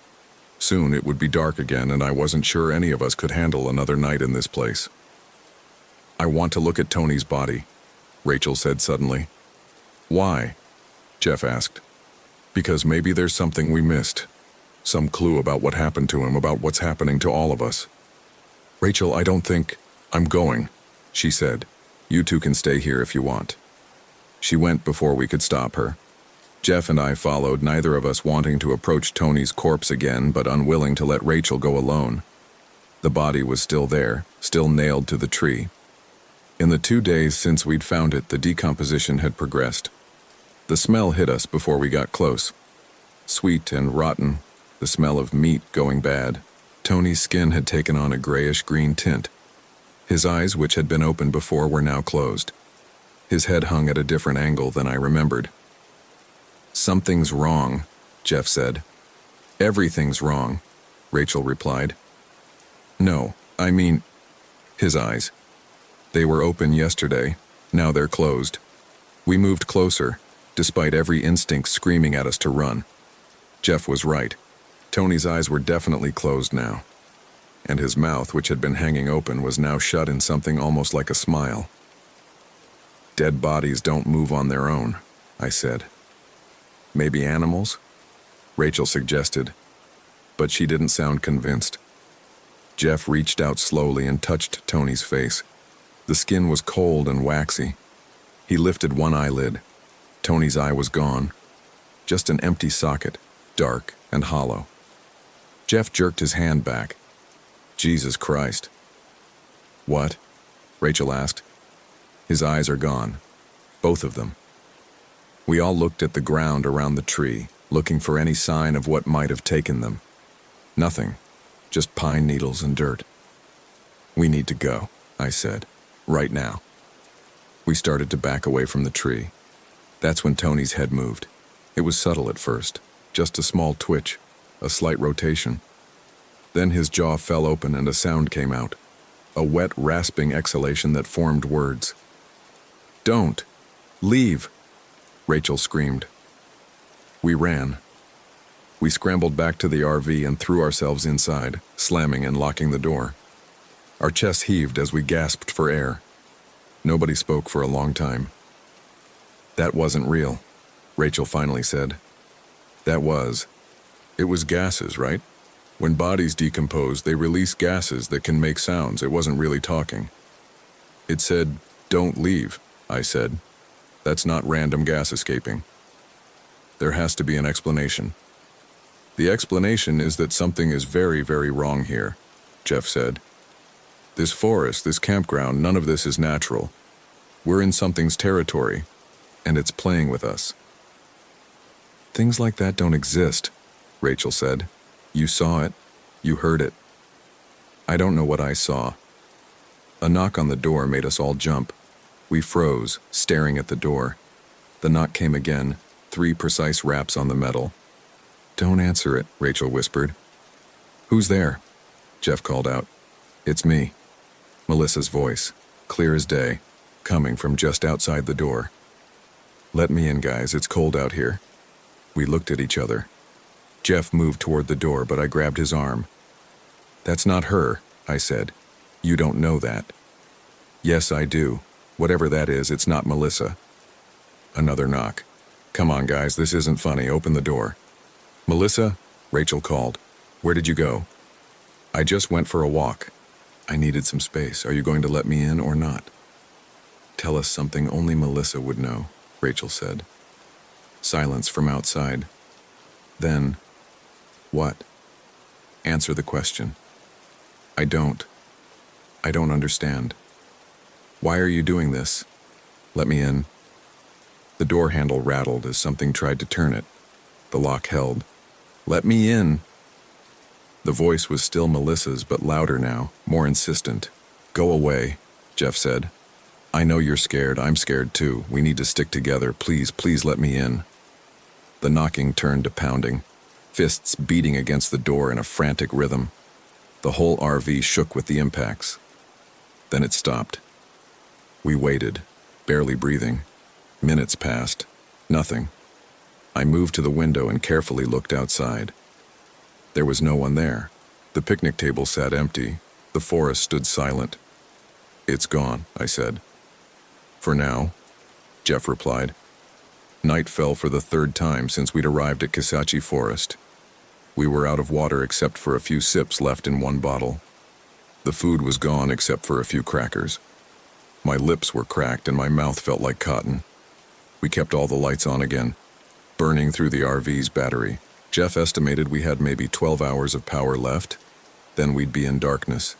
Soon it would be dark again, and I wasn't sure any of us could handle another night in this place. I want to look at Tony's body, Rachel said suddenly. Why? Jeff asked. Because maybe there's something we missed. Some clue about what happened to him, about what's happening to all of us. Rachel, I don't think I'm going, she said. You two can stay here if you want. She went before we could stop her. Jeff and I followed, neither of us wanting to approach Tony's corpse again, but unwilling to let Rachel go alone. The body was still there, still nailed to the tree. In the 2 days since we'd found it, the decomposition had progressed. The smell hit us before we got close. Sweet and rotten, the smell of meat going bad. Tony's skin had taken on a grayish-green tint. His eyes, which had been open before, were now closed. His head hung at a different angle than I remembered. Something's wrong, Jeff said. Everything's wrong, Rachel replied. No, I mean, his eyes. They were open yesterday, now they're closed. We moved closer, despite every instinct screaming at us to run. Jeff was right. Tony's eyes were definitely closed now. And his mouth, which had been hanging open, was now shut in something almost like a smile. Dead bodies don't move on their own, I said. Maybe animals? Rachel suggested, but she didn't sound convinced. Jeff reached out slowly and touched Tony's face. The skin was cold and waxy. He lifted one eyelid. Tony's eye was gone. Just an empty socket, dark and hollow. Jeff jerked his hand back. Jesus Christ. What? Rachel asked. His eyes are gone. Both of them. We all looked at the ground around the tree, looking for any sign of what might have taken them. Nothing. Just pine needles and dirt. We need to go, I said. Right now. We started to back away from the tree. That's when Tony's head moved. It was subtle at first, just a small twitch, a slight rotation. Then his jaw fell open and a sound came out. A wet, rasping exhalation that formed words. Don't! Leave! Rachel screamed. We ran. We scrambled back to the RV and threw ourselves inside, slamming and locking the door. Our chests heaved as we gasped for air. Nobody spoke for a long time. That wasn't real, Rachel finally said. It was gases, right? When bodies decompose, they release gases that can make sounds. It wasn't really talking. It said, don't leave, I said. That's not random gas escaping. There has to be an explanation. The explanation is that something is very, very wrong here, Jeff said. This forest, this campground, none of this is natural. We're in something's territory, and it's playing with us. Things like that don't exist, Rachel said. You saw it. You heard it. I don't know what I saw. A knock on the door made us all jump. We froze, staring at the door. The knock came again, 3 precise raps on the metal. Don't answer it, Rachel whispered. Who's there? Jeff called out. It's me. Melissa's voice, clear as day, coming from just outside the door. Let me in, guys, it's cold out here. We looked at each other. Jeff moved toward the door, but I grabbed his arm. That's not her, I said. You don't know that. Yes, I do. Whatever that is, it's not Melissa. Another knock. Come on, guys, this isn't funny. Open the door. Melissa, Rachel called. Where did you go? I just went for a walk. I needed some space. Are you going to let me in or not? Tell us something only Melissa would know, Rachel said. Silence from outside. Then, what? Answer the question. I don't understand. Why are you doing this? Let me in. The door handle rattled as something tried to turn it. The lock held. Let me in. The voice was still Melissa's, but louder now, more insistent. Go away, Jeff said. I know you're scared. I'm scared too. We need to stick together. Please let me in. The knocking turned to pounding, fists beating against the door in a frantic rhythm. The whole RV shook with the impacts. Then it stopped. We waited, barely breathing. Minutes passed. Nothing. I moved to the window and carefully looked outside. There was no one there. The picnic table sat empty. The forest stood silent. It's gone, I said. For now, Jeff replied. Night fell for the third time since we'd arrived at Kisachi Forest. We were out of water except for a few sips left in one bottle. The food was gone except for a few crackers. My lips were cracked and my mouth felt like cotton. We kept all the lights on again, burning through the RV's battery. Jeff estimated we had maybe 12 hours of power left, then we'd be in darkness.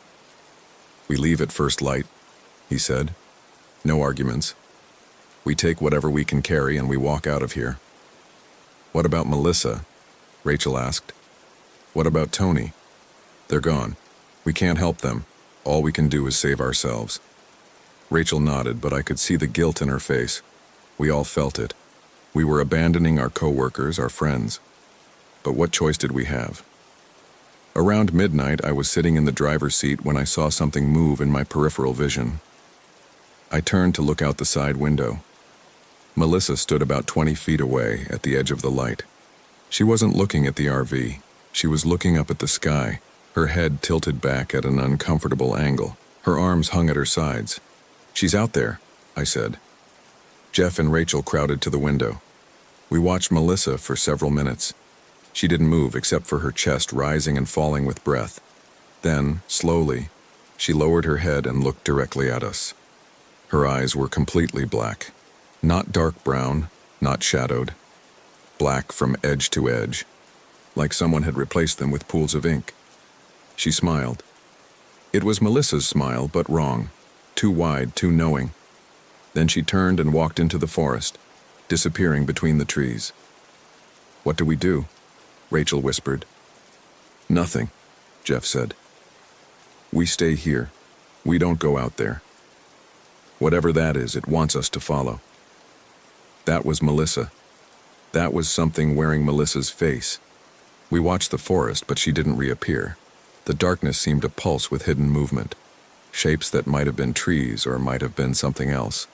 We leave at first light, he said. No arguments. We take whatever we can carry and we walk out of here. What about Melissa? Rachel asked. What about Tony? They're gone. We can't help them. All we can do is save ourselves. Rachel nodded, but I could see the guilt in her face. We all felt it. We were abandoning our co-workers, our friends. But what choice did we have? Around midnight, I was sitting in the driver's seat when I saw something move in my peripheral vision. I turned to look out the side window. Melissa stood about 20 feet away at the edge of the light. She wasn't looking at the RV. She was looking up at the sky, her head tilted back at an uncomfortable angle. Her arms hung at her sides. She's out there, I said. Jeff and Rachel crowded to the window. We watched Melissa for several minutes. She didn't move except for her chest rising and falling with breath. Then, slowly, she lowered her head and looked directly at us. Her eyes were completely black. Not dark brown, not shadowed. Black from edge to edge, like someone had replaced them with pools of ink. She smiled. It was Melissa's smile, but wrong. Too wide, too knowing. Then she turned and walked into the forest, disappearing between the trees. What do we do? Rachel whispered. Nothing, Jeff said. We stay here. We don't go out there. Whatever that is, it wants us to follow. That was Melissa. That was something wearing Melissa's face. We watched the forest, but she didn't reappear. The darkness seemed to pulse with hidden movement, shapes that might have been trees or might have been something else.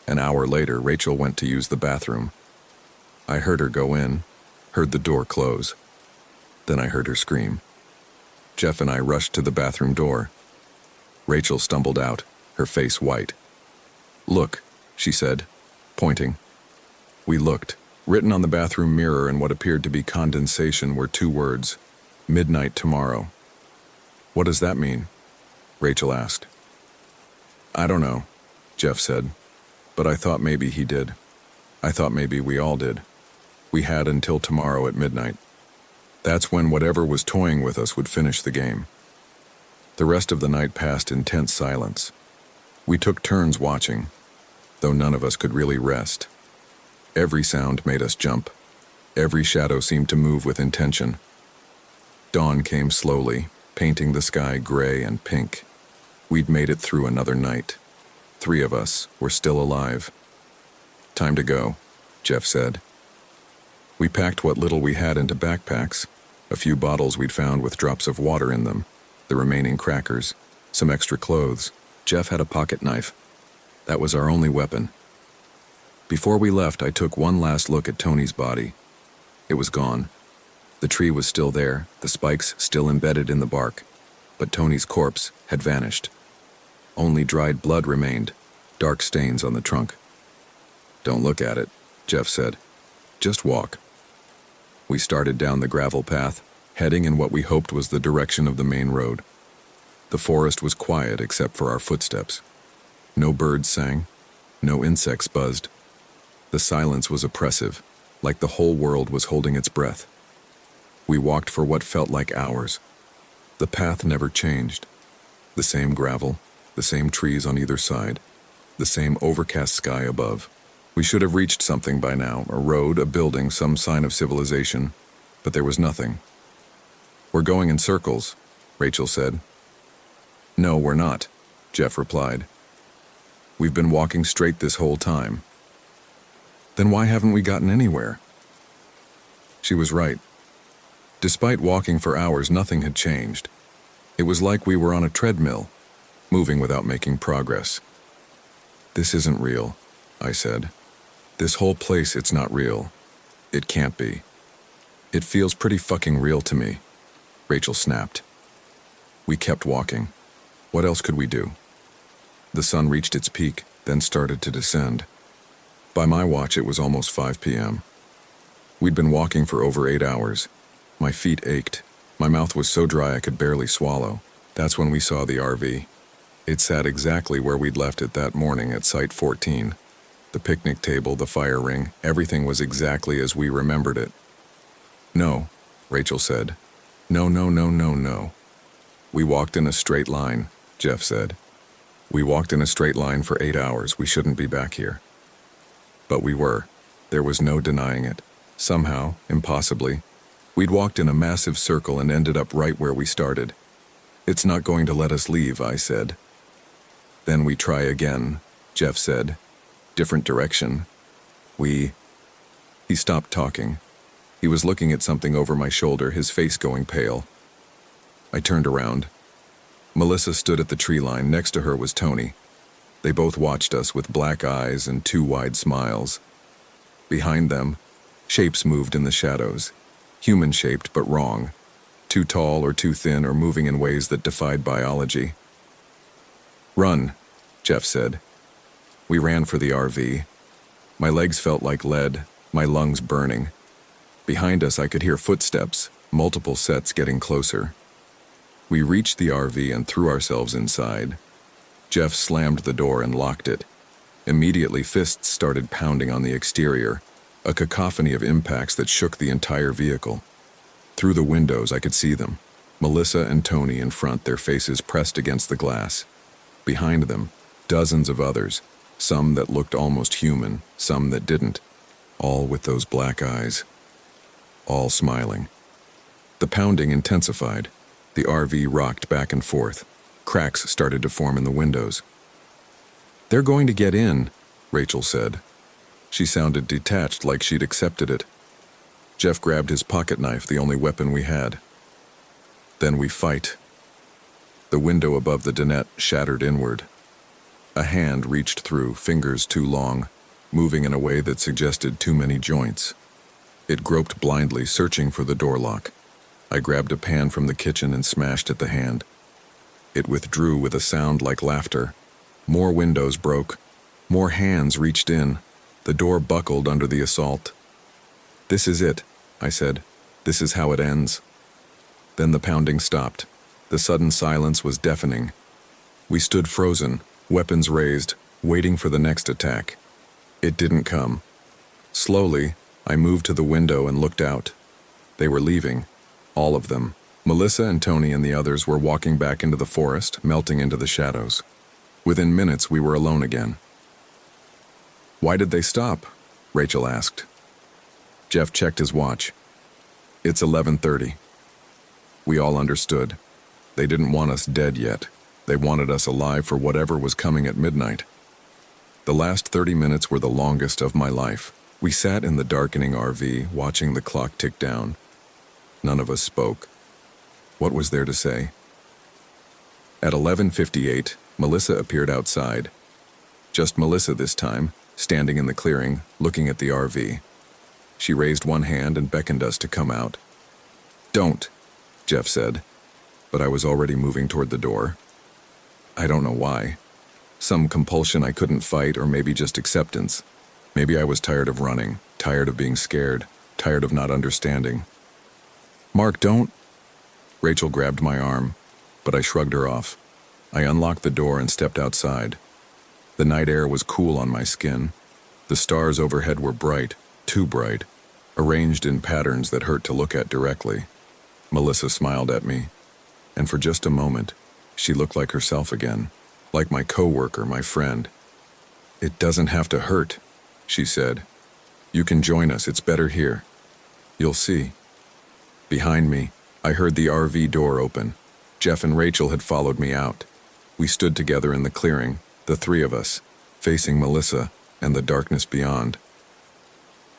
An hour later, Rachel went to use the bathroom. I heard her go in, heard the door close. Then I heard her scream. Jeff and I rushed to the bathroom door. Rachel stumbled out, her face white. Look, she said, pointing. We looked. Written on the bathroom mirror in what appeared to be condensation were two words, midnight tomorrow. What does that mean? Rachel asked. I don't know, Jeff said, but I thought maybe he did. I thought maybe we all did. We had until tomorrow at midnight. That's when whatever was toying with us would finish the game. The rest of the night passed in tense silence. We took turns watching, though none of us could really rest. Every sound made us jump. Every shadow seemed to move with intention. Dawn came slowly, painting the sky gray and pink. We'd made it through another night. 3 of us were still alive. Time to go, Jeff said. We packed what little we had into backpacks, a few bottles we'd found with drops of water in them, the remaining crackers, some extra clothes. Jeff had a pocket knife. That was our only weapon. Before we left, I took one last look at Tony's body. It was gone. The tree was still there, the spikes still embedded in the bark, but Tony's corpse had vanished. Only dried blood remained, dark stains on the trunk. Don't look at it, Jeff said. Just walk." We started down the gravel path, heading in what we hoped was the direction of the main road. The forest was quiet except for our footsteps. No birds sang, no insects buzzed. The silence was oppressive, like the whole world was holding its breath. We walked for what felt like hours. The path never changed. The same gravel, the same trees on either side, the same overcast sky above. We should have reached something by now, a road, a building, some sign of civilization, but there was nothing. "We're going in circles," Rachel said. "No, we're not," Jeff replied. "We've been walking straight this whole time." "Then why haven't we gotten anywhere?" She was right. Despite walking for hours, nothing had changed. It was like we were on a treadmill, moving without making progress. "This isn't real," I said. "This whole place, it's not real. It can't be." "It feels pretty fucking real to me," Rachel snapped. We kept walking. What else could we do? The sun reached its peak, then started to descend. By my watch, it was almost 5 p.m. We'd been walking for over 8 hours. My feet ached. My mouth was so dry I could barely swallow. That's when we saw the RV. It sat exactly where we'd left it that morning at Site 14. The picnic table, the fire ring, everything was exactly as we remembered it. "No," Rachel said. "No, no, no, no, no." "We walked in a straight line," Jeff said. "We walked in a straight line for 8 hours. We shouldn't be back here." But we were. There was no denying it. Somehow, impossibly, we'd walked in a massive circle and ended up right where we started. "It's not going to let us leave," I said. "Then we try again," Jeff said. "Different direction." He stopped talking. He was looking at something over my shoulder, his face going pale. I turned around. Melissa stood at the tree line. Next to her was Tony. They both watched us with black eyes and 2 wide smiles. Behind them, shapes moved in the shadows. Human-shaped, but wrong. Too tall or too thin or moving in ways that defied biology. "Run," Jeff said. We ran for the RV. My legs felt like lead, my lungs burning. Behind us, I could hear footsteps, multiple sets getting closer. We reached the RV and threw ourselves inside. Jeff slammed the door and locked it. Immediately, fists started pounding on the exterior, a cacophony of impacts that shook the entire vehicle. Through the windows, I could see them. Melissa and Tony in front, their faces pressed against the glass. Behind them, dozens of others, some that looked almost human, some that didn't, all with those black eyes. All smiling. The pounding intensified. The RV rocked back and forth. Cracks started to form in the windows. "They're going to get in," Rachel said. She sounded detached, like she'd accepted it. Jeff grabbed his pocket knife, the only weapon we had. "Then we fight." The window above the dinette shattered inward. A hand reached through, fingers too long, moving in a way that suggested too many joints. It groped blindly, searching for the door lock. I grabbed a pan from the kitchen and smashed at the hand. It withdrew with a sound like laughter. More windows broke. More hands reached in. The door buckled under the assault. "This is it," I said. "This is how it ends." Then the pounding stopped. The sudden silence was deafening. We stood frozen, weapons raised, waiting for the next attack. It didn't come. Slowly, I moved to the window and looked out. They were leaving. All of them. Melissa and Tony and the others were walking back into the forest, melting into the shadows. Within minutes, we were alone again. "Why did they stop?" Rachel asked. Jeff checked his watch. "It's 11:30. We all understood. They didn't want us dead yet. They wanted us alive for whatever was coming at midnight. The last 30 minutes were the longest of my life. We sat in the darkening RV, watching the clock tick down. None of us spoke. What was there to say? At 11:58, Melissa appeared outside. Just Melissa this time, standing in the clearing, looking at the RV. She raised one hand and beckoned us to come out. "Don't," Jeff said, but I was already moving toward the door. I don't know why. Some compulsion I couldn't fight, or maybe just acceptance. Maybe I was tired of running, tired of being scared, tired of not understanding. "Mark, don't." Rachel grabbed my arm, but I shrugged her off. I unlocked the door and stepped outside. The night air was cool on my skin. The stars overhead were bright, too bright, arranged in patterns that hurt to look at directly. Melissa smiled at me, and for just a moment, she looked like herself again, like my coworker, my friend. "It doesn't have to hurt," she said. "You can join us, it's better here. You'll see." Behind me, I heard the RV door open. Jeff and Rachel had followed me out. We stood together in the clearing, the three of us, facing Melissa and the darkness beyond.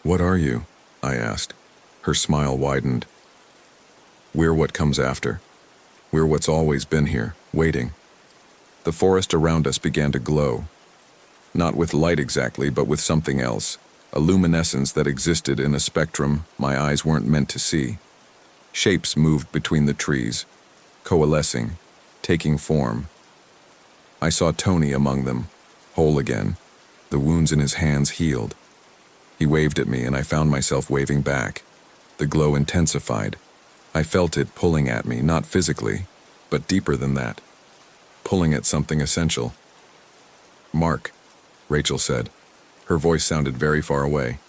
"What are you?" I asked. Her smile widened. "We're what comes after. We're what's always been here, waiting." The forest around us began to glow. Not with light exactly, but with something else, a luminescence that existed in a spectrum my eyes weren't meant to see. Shapes moved between the trees, coalescing, taking form. I saw Tony among them, whole again, the wounds in his hands healed. He waved at me and I found myself waving back. The glow intensified. I felt it pulling at me, not physically, but deeper than that, pulling at something essential. "Mark," Rachel said. Her voice sounded very far away.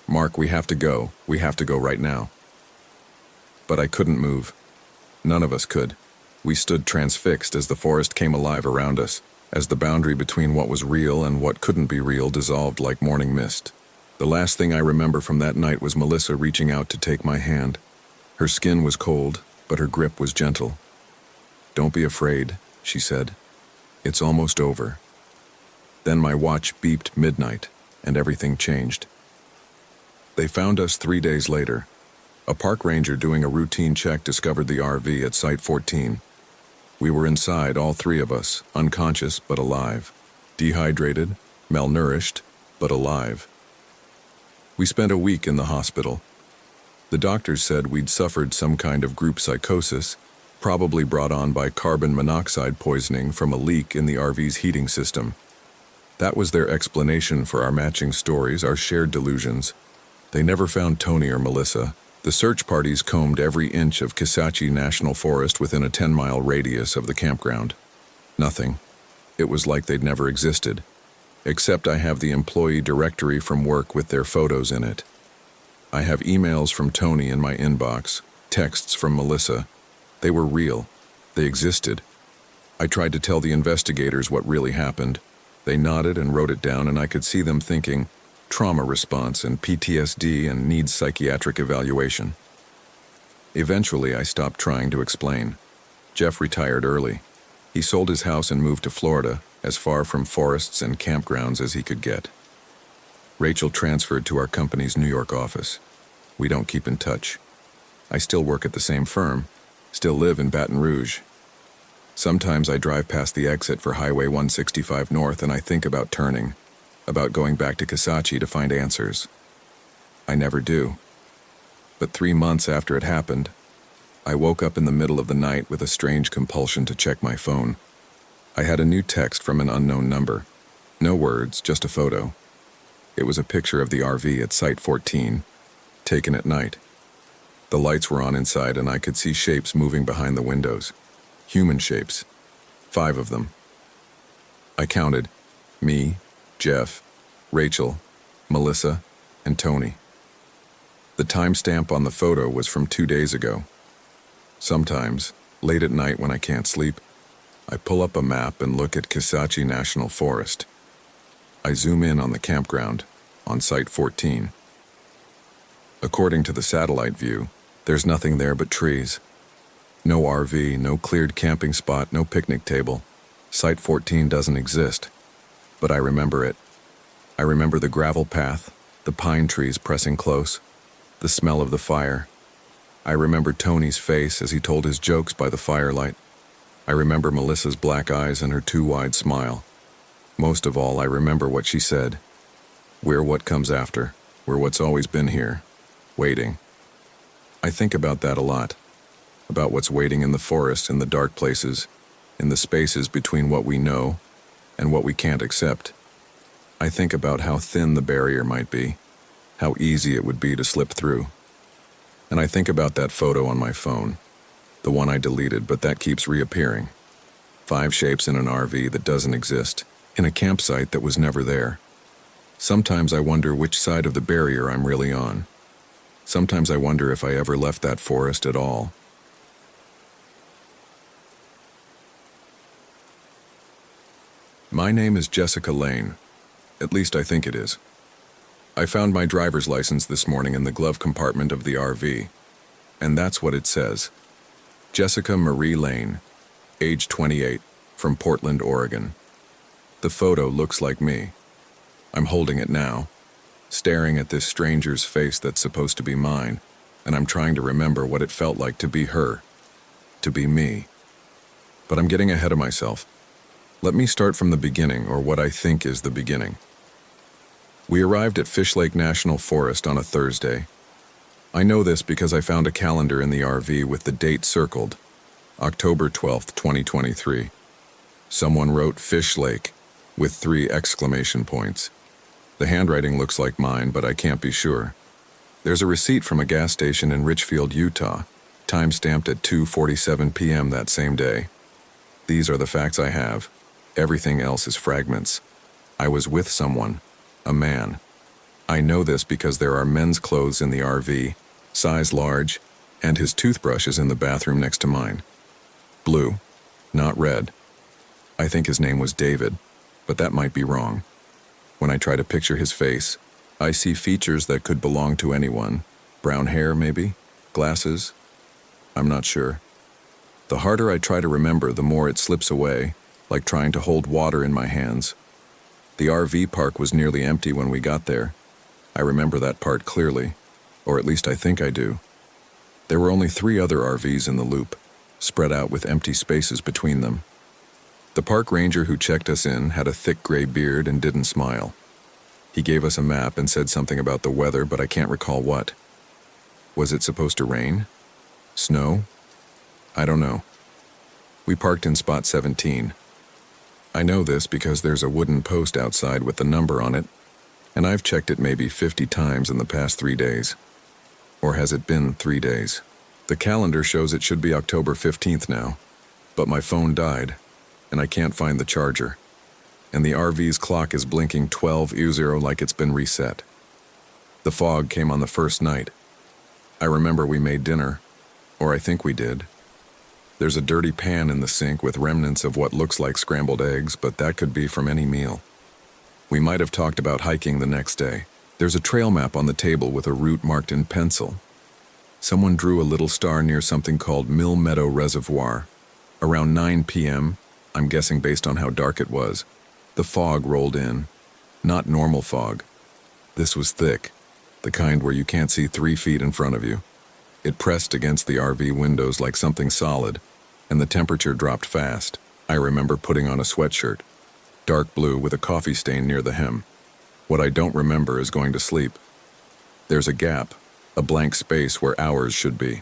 "Mark, we have to go. We have to go right now." But I couldn't move. None of us could. We stood transfixed as the forest came alive around us, as the boundary between what was real and what couldn't be real dissolved like morning mist. The last thing I remember from that night was Melissa reaching out to take my hand. Her skin was cold, but her grip was gentle. "Don't be afraid," she said. "It's almost over." Then my watch beeped midnight, and everything changed. They found us 3 days later. A park ranger doing a routine check discovered the RV at Site 14. We were inside, all three of us, unconscious but alive. Dehydrated, malnourished, but alive. We spent a week in the hospital. The doctors said we'd suffered some kind of group psychosis, probably brought on by carbon monoxide poisoning from a leak in the RV's heating system. That was their explanation for our matching stories, our shared delusions. They never found Tony or Melissa. The search parties combed every inch of Kisatchie National Forest within a 10-mile radius of the campground. Nothing. It was like they'd never existed. Except I have the employee directory from work with their photos in it. I have emails from Tony in my inbox, texts from Melissa. They were real. They existed. I tried to tell the investigators what really happened. They nodded and wrote it down, and I could see them thinking, trauma response and PTSD and needs psychiatric evaluation. Eventually, I stopped trying to explain. Jeff retired early. He sold his house and moved to Florida, as far from forests and campgrounds as he could get. Rachel transferred to our company's New York office. We don't keep in touch. I still work at the same firm, still live in Baton Rouge. Sometimes I drive past the exit for Highway 165 North and I think about turning, about going back to Kisatchie to find answers. I never do. But 3 months after it happened, I woke up in the middle of the night with a strange compulsion to check my phone. I had a new text from an unknown number. No words, just a photo. It was a picture of the RV at Site 14, taken at night. The lights were on inside and I could see shapes moving behind the windows. Human shapes. 5 of them. I counted. Me, Jeff, Rachel, Melissa, and Tony. The timestamp on the photo was from 2 days ago. Sometimes, late at night when I can't sleep, I pull up a map and look at Kisatchie National Forest. I zoom in on the campground, on Site 14. According to the satellite view, there's nothing there but trees. No RV, no cleared camping spot, no picnic table. Site 14 doesn't exist. But I remember it. I remember the gravel path, the pine trees pressing close, the smell of the fire. I remember Tony's face as he told his jokes by the firelight. I remember Melissa's black eyes and her too wide smile. Most of all, I remember what she said. We're what comes after. We're what's always been here, waiting. I think about that a lot, about what's waiting in the forest, in the dark places, in the spaces between what we know and what we can't accept. I think about how thin the barrier might be, how easy it would be to slip through. And I think about that photo on my phone, the one I deleted, but that keeps reappearing. 5 shapes in an RV that doesn't exist, in a campsite that was never there. Sometimes I wonder which side of the barrier I'm really on. Sometimes I wonder if I ever left that forest at all. My name is Jessica Lane. At least I think it is. I found my driver's license this morning in the glove compartment of the RV, and that's what it says. Jessica Marie Lane, age 28, from Portland, Oregon. The photo looks like me. I'm holding it now, staring at this stranger's face that's supposed to be mine, and I'm trying to remember what it felt like to be her, to be me. But I'm getting ahead of myself. Let me start from the beginning, or what I think is the beginning. We arrived at Fish Lake National Forest on a Thursday. I know this because I found a calendar in the RV with the date circled, October 12th, 2023. Someone wrote Fish Lake with 3 exclamation points. The handwriting looks like mine, but I can't be sure. There's a receipt from a gas station in Richfield, Utah, time-stamped at 2:47 p.m. that same day. These are the facts I have. Everything else is fragments. I was with someone, a man. I know this because there are men's clothes in the RV, size large, and his toothbrush is in the bathroom next to mine. Blue, not red. I think his name was David, but that might be wrong. When I try to picture his face, I see features that could belong to anyone. Brown hair, maybe? Glasses? I'm not sure. The harder I try to remember, the more it slips away, like trying to hold water in my hands. The RV park was nearly empty when we got there. I remember that part clearly, or at least I think I do. There were only 3 other RVs in the loop, spread out with empty spaces between them. The park ranger who checked us in had a thick gray beard and didn't smile. He gave us a map and said something about the weather, but I can't recall what. Was it supposed to rain? Snow? I don't know. We parked in spot 17. I know this because there's a wooden post outside with the number on it, and I've checked it maybe 50 times in the past 3 days. Or has it been 3 days? The calendar shows it should be October 15th now, but my phone died, and I can't find the charger. And the RV's clock is blinking 12:00 like it's been reset. The fog came on the first night. I remember we made dinner, or I think we did. There's a dirty pan in the sink with remnants of what looks like scrambled eggs, but that could be from any meal. We might have talked about hiking the next day. There's a trail map on the table with a route marked in pencil. Someone drew a little star near something called Mill Meadow Reservoir. Around 9 p.m., I'm guessing based on how dark it was, the fog rolled in. Not normal fog. This was thick, the kind where you can't see 3 feet in front of you. It pressed against the RV windows like something solid, and the temperature dropped fast. I remember putting on a sweatshirt, dark blue with a coffee stain near the hem. What I don't remember is going to sleep. There's a gap, a blank space where hours should be.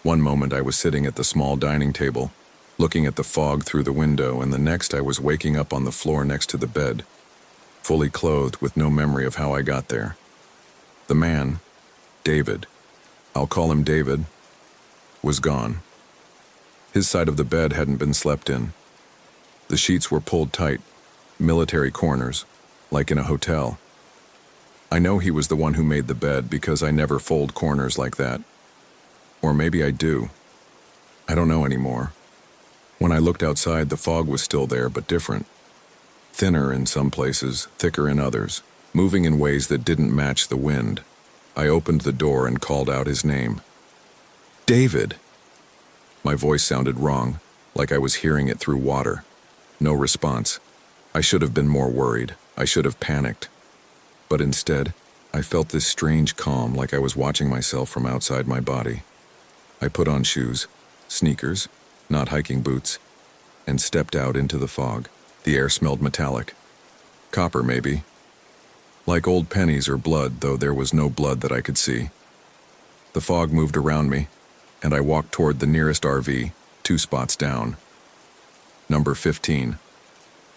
One moment I was sitting at the small dining table, looking at the fog through the window, and the next I was waking up on the floor next to the bed, fully clothed with no memory of how I got there. The man, David, I'll call him David, was gone. His side of the bed hadn't been slept in. The sheets were pulled tight, military corners, like in a hotel. I know he was the one who made the bed because I never fold corners like that. Or maybe I do. I don't know anymore. When I looked outside, the fog was still there, but different. Thinner in some places, thicker in others, moving in ways that didn't match the wind. I opened the door and called out his name. David! My voice sounded wrong, like I was hearing it through water. No response. I should have been more worried. I should have panicked. But instead, I felt this strange calm, like I was watching myself from outside my body. I put on shoes, sneakers, not hiking boots, and stepped out into the fog. The air smelled metallic. Copper, maybe. Like old pennies or blood, though there was no blood that I could see. The fog moved around me, and I walked toward the nearest RV, 2 spots down. Number 15.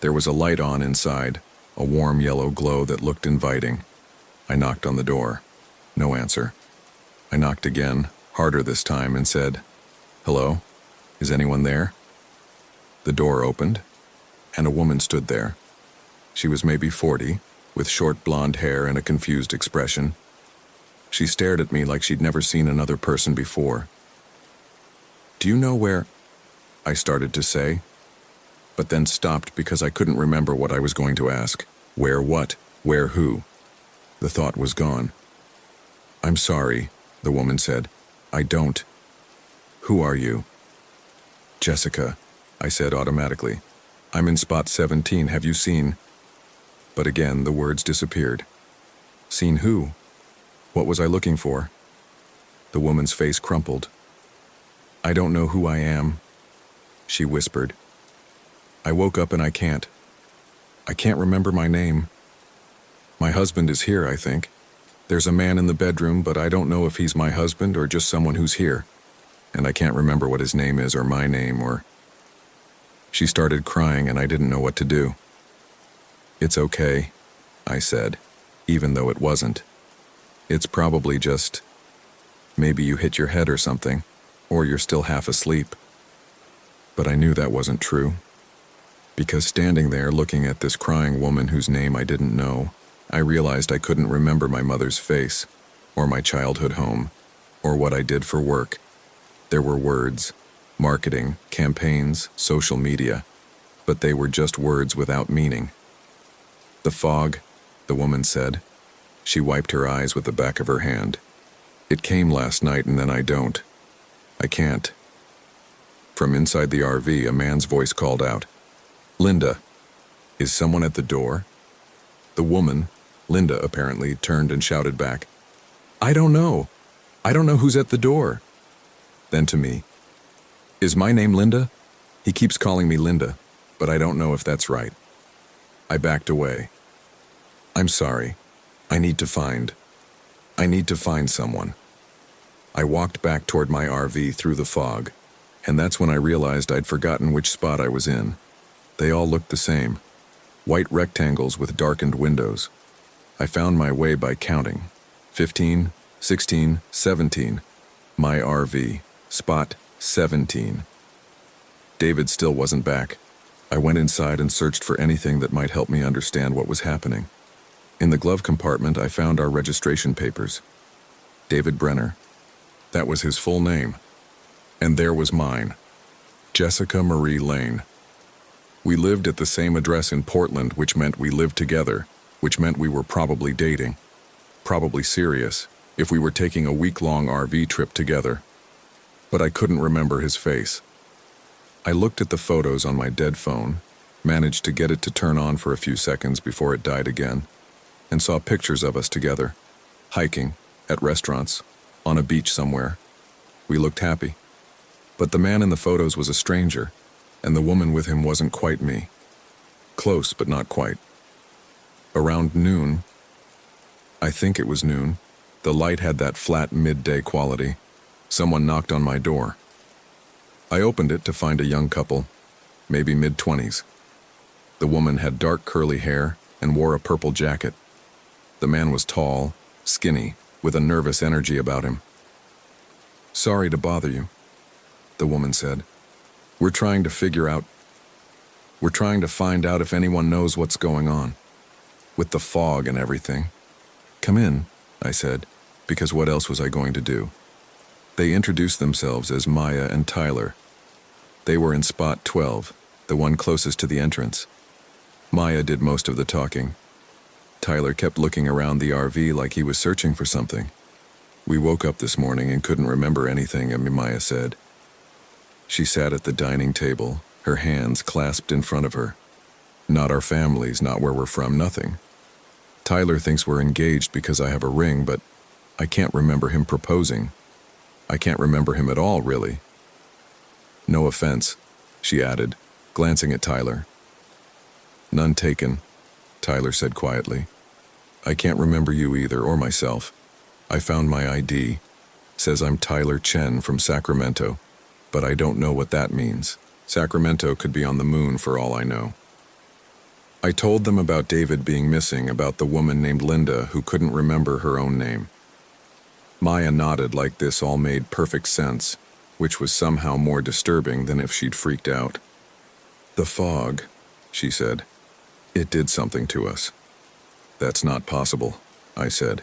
There was a light on inside, a warm yellow glow that looked inviting. I knocked on the door. No answer. I knocked again, harder this time, and said, "Hello? Is anyone there?" The door opened, and a woman stood there. She was maybe 40, with short blonde hair and a confused expression. She stared at me like she'd never seen another person before. "Do you know where—" I started to say, but then stopped because I couldn't remember what I was going to ask. Where what? Where who? The thought was gone. "I'm sorry," the woman said. "I don't." "Who are you?" "Jessica," I said automatically. "I'm in spot 17. Have you seen—" But again, the words disappeared. Seen who? What was I looking for? The woman's face crumpled. "I don't know who I am," she whispered. "I woke up and I can't remember my name. My husband is here, I think. There's a man in the bedroom, but I don't know if he's my husband or just someone who's here. And I can't remember what his name is or my name or—" She started crying and I didn't know what to do. "It's okay," I said, even though it wasn't. "It's probably just— maybe you hit your head or something, or you're still half asleep." But I knew that wasn't true. Because standing there looking at this crying woman whose name I didn't know, I realized I couldn't remember my mother's face, or my childhood home, or what I did for work. There were words, marketing, campaigns, social media, but they were just words without meaning. "The fog," the woman said. She wiped her eyes with the back of her hand. "It came last night and then I can't." From inside the RV, a man's voice called out, "Linda, is someone at the door?" The woman, Linda apparently, turned and shouted back, "I don't know. I don't know who's at the door." Then to me, "Is my name Linda? He keeps calling me Linda, but I don't know if that's right." I backed away. "I'm sorry. I need to find someone." I walked back toward my RV through the fog, and that's when I realized I'd forgotten which spot I was in. They all looked the same. White rectangles with darkened windows. I found my way by counting. 15, 16, 17. My RV. Spot 17. David still wasn't back. I went inside and searched for anything that might help me understand what was happening. In the glove compartment, I found our registration papers. David Brenner. That was his full name. And there was mine. Jessica Marie Lane. We lived at the same address in Portland, which meant we lived together, which meant we were probably dating. Probably serious, if we were taking a week-long RV trip together. But I couldn't remember his face. I looked at the photos on my dead phone, managed to get it to turn on for a few seconds before it died again, and saw pictures of us together, hiking, at restaurants, on a beach somewhere. We looked happy. But the man in the photos was a stranger, and the woman with him wasn't quite me. Close, but not quite. Around noon, I think it was noon, the light had that flat midday quality. Someone knocked on my door. I opened it to find a young couple, maybe mid-20s. The woman had dark curly hair and wore a purple jacket. The man was tall, skinny, with a nervous energy about him. "Sorry to bother you," the woman said. We're trying to find out if anyone knows what's going on. With the fog and everything." "Come in," I said, because what else was I going to do? They introduced themselves as Maya and Tyler. They were in spot 12, the one closest to the entrance. Maya did most of the talking. Tyler kept looking around the RV like he was searching for something. "We woke up this morning and couldn't remember anything," Maya said. She sat at the dining table, her hands clasped in front of her. "Not our families, not where we're from, nothing. Tyler thinks we're engaged because I have a ring, but I can't remember him proposing. I can't remember him at all, really." "No offense," she added, glancing at Tyler. "None taken," Tyler said quietly. "I can't remember you either, or myself. I found my ID. Says I'm Tyler Chen from Sacramento, but I don't know what that means. Sacramento could be on the moon for all I know." I told them about David being missing, about the woman named Linda who couldn't remember her own name. Maya nodded like this all made perfect sense, which was somehow more disturbing than if she'd freaked out. "The fog," she said. "It did something to us." "That's not possible," I said.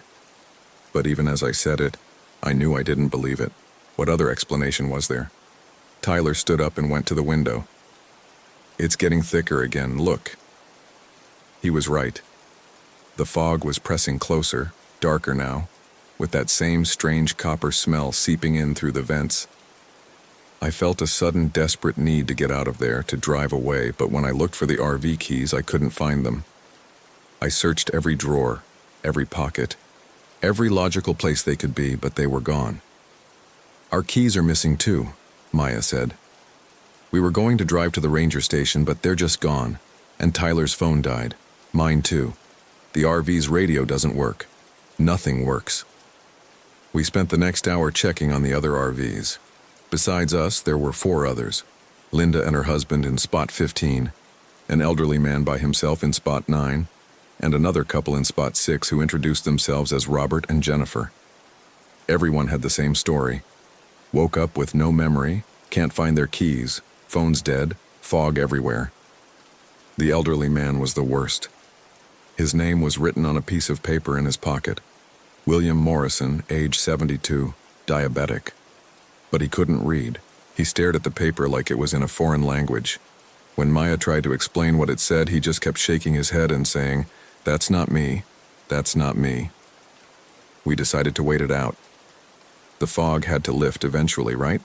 But even as I said it, I knew I didn't believe it. What other explanation was there? Tyler stood up and went to the window. "It's getting thicker again, look." He was right. The fog was pressing closer, darker now, with that same strange copper smell seeping in through the vents. I felt a sudden desperate need to get out of there, to drive away, but when I looked for the RV keys, I couldn't find them. I searched every drawer, every pocket, every logical place they could be, but they were gone. "Our keys are missing too," Maya said. "We were going to drive to the ranger station, but they're just gone. And Tyler's phone died. Mine too. The RV's radio doesn't work. Nothing works." We spent the next hour checking on the other RVs. Besides us, there were 4 others. Linda and her husband in spot 15, an elderly man by himself in spot 9, and another couple in spot 6 who introduced themselves as Robert and Jennifer. Everyone had the same story. Woke up with no memory, can't find their keys, phone's dead, fog everywhere. The elderly man was the worst. His name was written on a piece of paper in his pocket. William Morrison, age 72, diabetic. But he couldn't read. He stared at the paper like it was in a foreign language. When Maya tried to explain what it said, he just kept shaking his head and saying, "That's not me. That's not me." We decided to wait it out. The fog had to lift eventually, right?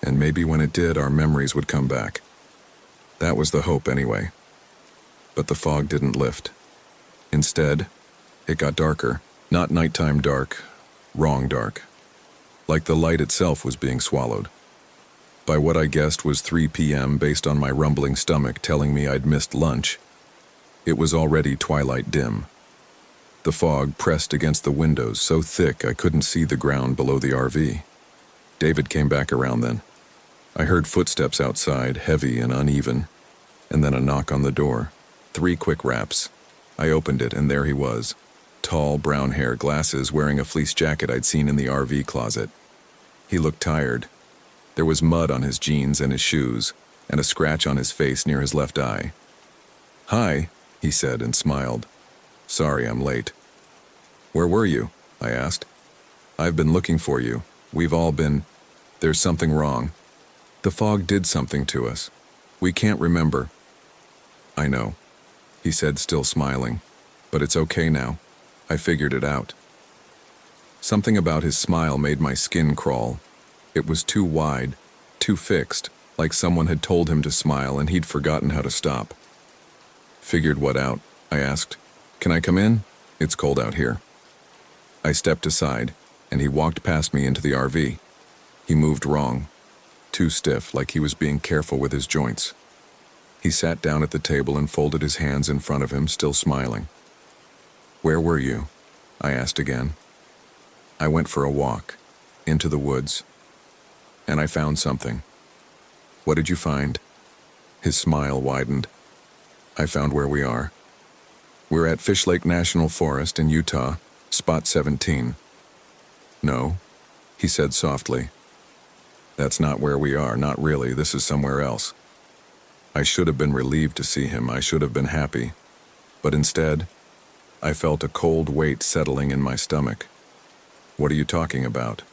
And maybe when it did, our memories would come back. That was the hope anyway. But the fog didn't lift. Instead, it got darker. Not nighttime dark, wrong dark. Like the light itself was being swallowed. By what I guessed was 3 p.m. based on my rumbling stomach telling me I'd missed lunch, it was already twilight dim. The fog pressed against the windows so thick I couldn't see the ground below the RV. David came back around then. I heard footsteps outside, heavy and uneven, and then a knock on the door. 3 quick raps. I opened it, and there he was. Tall, brown hair, glasses, wearing a fleece jacket I'd seen in the RV closet. He looked tired. There was mud on his jeans and his shoes, and a scratch on his face near his left eye. "Hi," he said and smiled. "Sorry I'm late." "Where were you?" I asked. "I've been looking for you. We've all been. There's something wrong. The fog did something to us. We can't remember." "I know," he said, still smiling. "But it's okay now. I figured it out." Something about his smile made my skin crawl. It was too wide, too fixed, like someone had told him to smile and he'd forgotten how to stop. "Figured what out?" I asked. "Can I come in? It's cold out here." I stepped aside, and he walked past me into the RV. He moved wrong, too stiff, like he was being careful with his joints. He sat down at the table and folded his hands in front of him, still smiling. "Where were you?" I asked again. "I went for a walk, into the woods, and I found something." "What did you find?" His smile widened. "I found where we are. We're at Fish Lake National Forest in Utah, spot 17. "No," he said softly. "That's not where we are, not really. This is somewhere else." I should have been relieved to see him. I should have been happy. But instead, I felt a cold weight settling in my stomach. "What are you talking about?"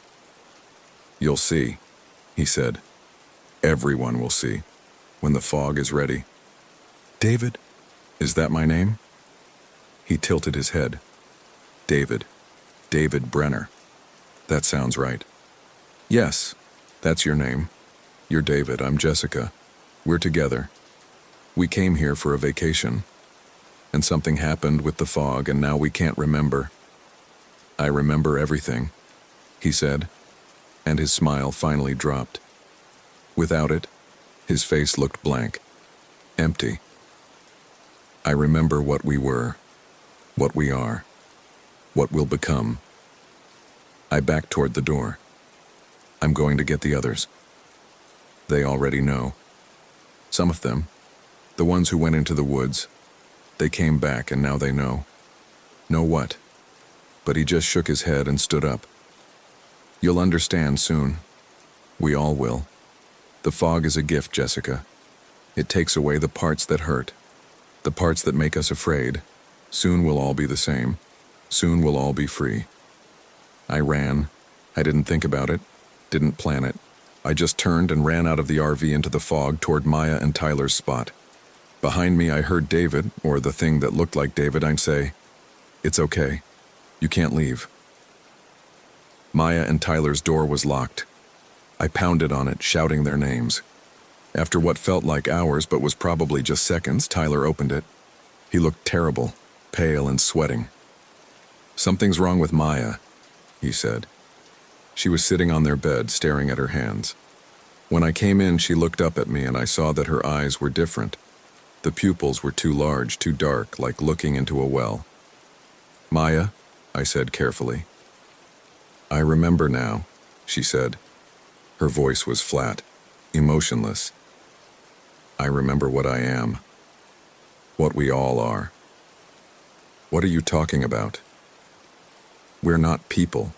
"You'll see," he said. "Everyone will see, when the fog is ready." "David? Is that my name?" He tilted his head. "David. David Brenner. That sounds right." "Yes, that's your name. You're David, I'm Jessica. We're together. We came here for a vacation. And something happened with the fog, and now we can't remember." "I remember everything," he said, and his smile finally dropped. Without it, his face looked blank, empty. "I remember what we were, what we are, what we'll become." I backed toward the door. "I'm going to get the others. They already know. Some of them, the ones who went into the woods, they came back and now they know." "Know what?" But he just shook his head and stood up. You'll understand soon. We all will. The fog is a gift, Jessica. It takes away the parts that hurt, the parts that make us afraid. Soon we'll all be the same. Soon we'll all be free. I ran. I didn't think about it, didn't plan it. I just turned and ran out of the RV into the fog toward Maya and Tyler's spot. Behind me, I heard David, or the thing that looked like David, I'd say, "It's okay. You can't leave." Maya and Tyler's door was locked. I pounded on it, shouting their names. After what felt like hours but was probably just seconds, Tyler opened it. He looked terrible, pale and sweating. "Something's wrong with Maya," he said. She was sitting on their bed, staring at her hands. When I came in, she looked up at me and I saw that her eyes were different. The pupils were too large, too dark, like looking into a well. "Maya," I said carefully. "I remember now," she said. Her voice was flat, emotionless. "I remember what I am. What we all are." "What are you talking about?" "We're not people,"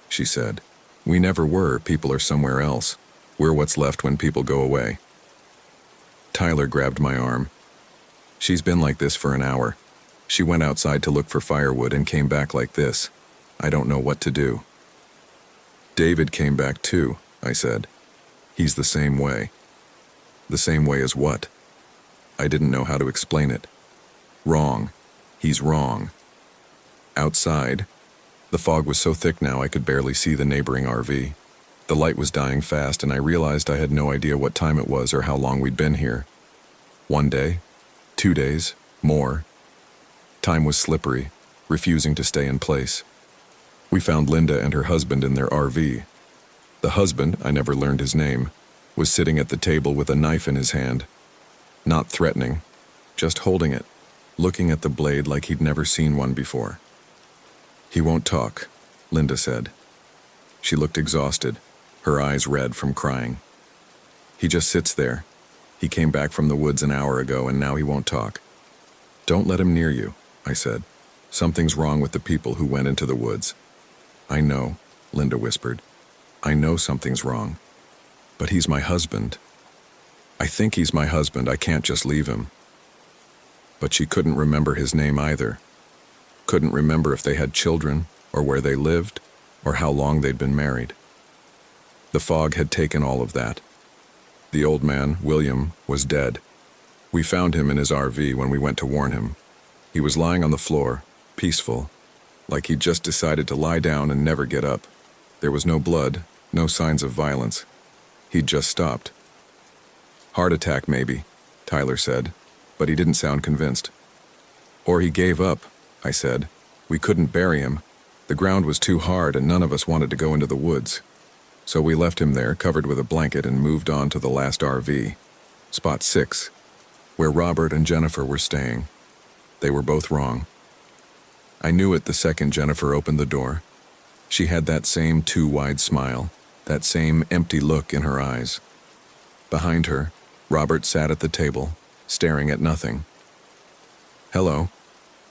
she said. "We never were. People are somewhere else. We're what's left when people go away." Tyler grabbed my arm. "She's been like this for an hour. She went outside to look for firewood and came back like this. I don't know what to do." "David came back too," I said. "He's the same way." "The same way as what?" I didn't know how to explain it. "Wrong. He's wrong." Outside, the fog was so thick now I could barely see the neighboring RV. The light was dying fast and I realized I had no idea what time it was or how long we'd been here. 1 day, 2 days, more. Time was slippery, refusing to stay in place. We found Linda and her husband in their RV. The husband, I never learned his name, was sitting at the table with a knife in his hand. Not threatening, just holding it, looking at the blade like he'd never seen one before. "He won't talk," Linda said. She looked exhausted, her eyes red from crying. "He just sits there. He came back from the woods an hour ago and now he won't talk." "Don't let him near you," I said. "Something's wrong with the people who went into the woods." "I know," Linda whispered. "I know something's wrong. But he's my husband. I think he's my husband. I can't just leave him." But she couldn't remember his name either. Couldn't remember if they had children, or where they lived, or how long they'd been married. The fog had taken all of that. The old man, William, was dead. We found him in his RV when we went to warn him. He was lying on the floor, peaceful, like he'd just decided to lie down and never get up. There was no blood, no signs of violence. He'd just stopped. "Heart attack, maybe," Tyler said, but he didn't sound convinced. "Or he gave up," I said. "We couldn't bury him. The ground was too hard and none of us wanted to go into the woods. So we left him there, covered with a blanket, and moved on to the last RV, spot 6, where Robert and Jennifer were staying. They were both wrong. I knew it the second Jennifer opened the door. She had that same too wide smile, that same empty look in her eyes. Behind her, Robert sat at the table, staring at nothing. "Hello,"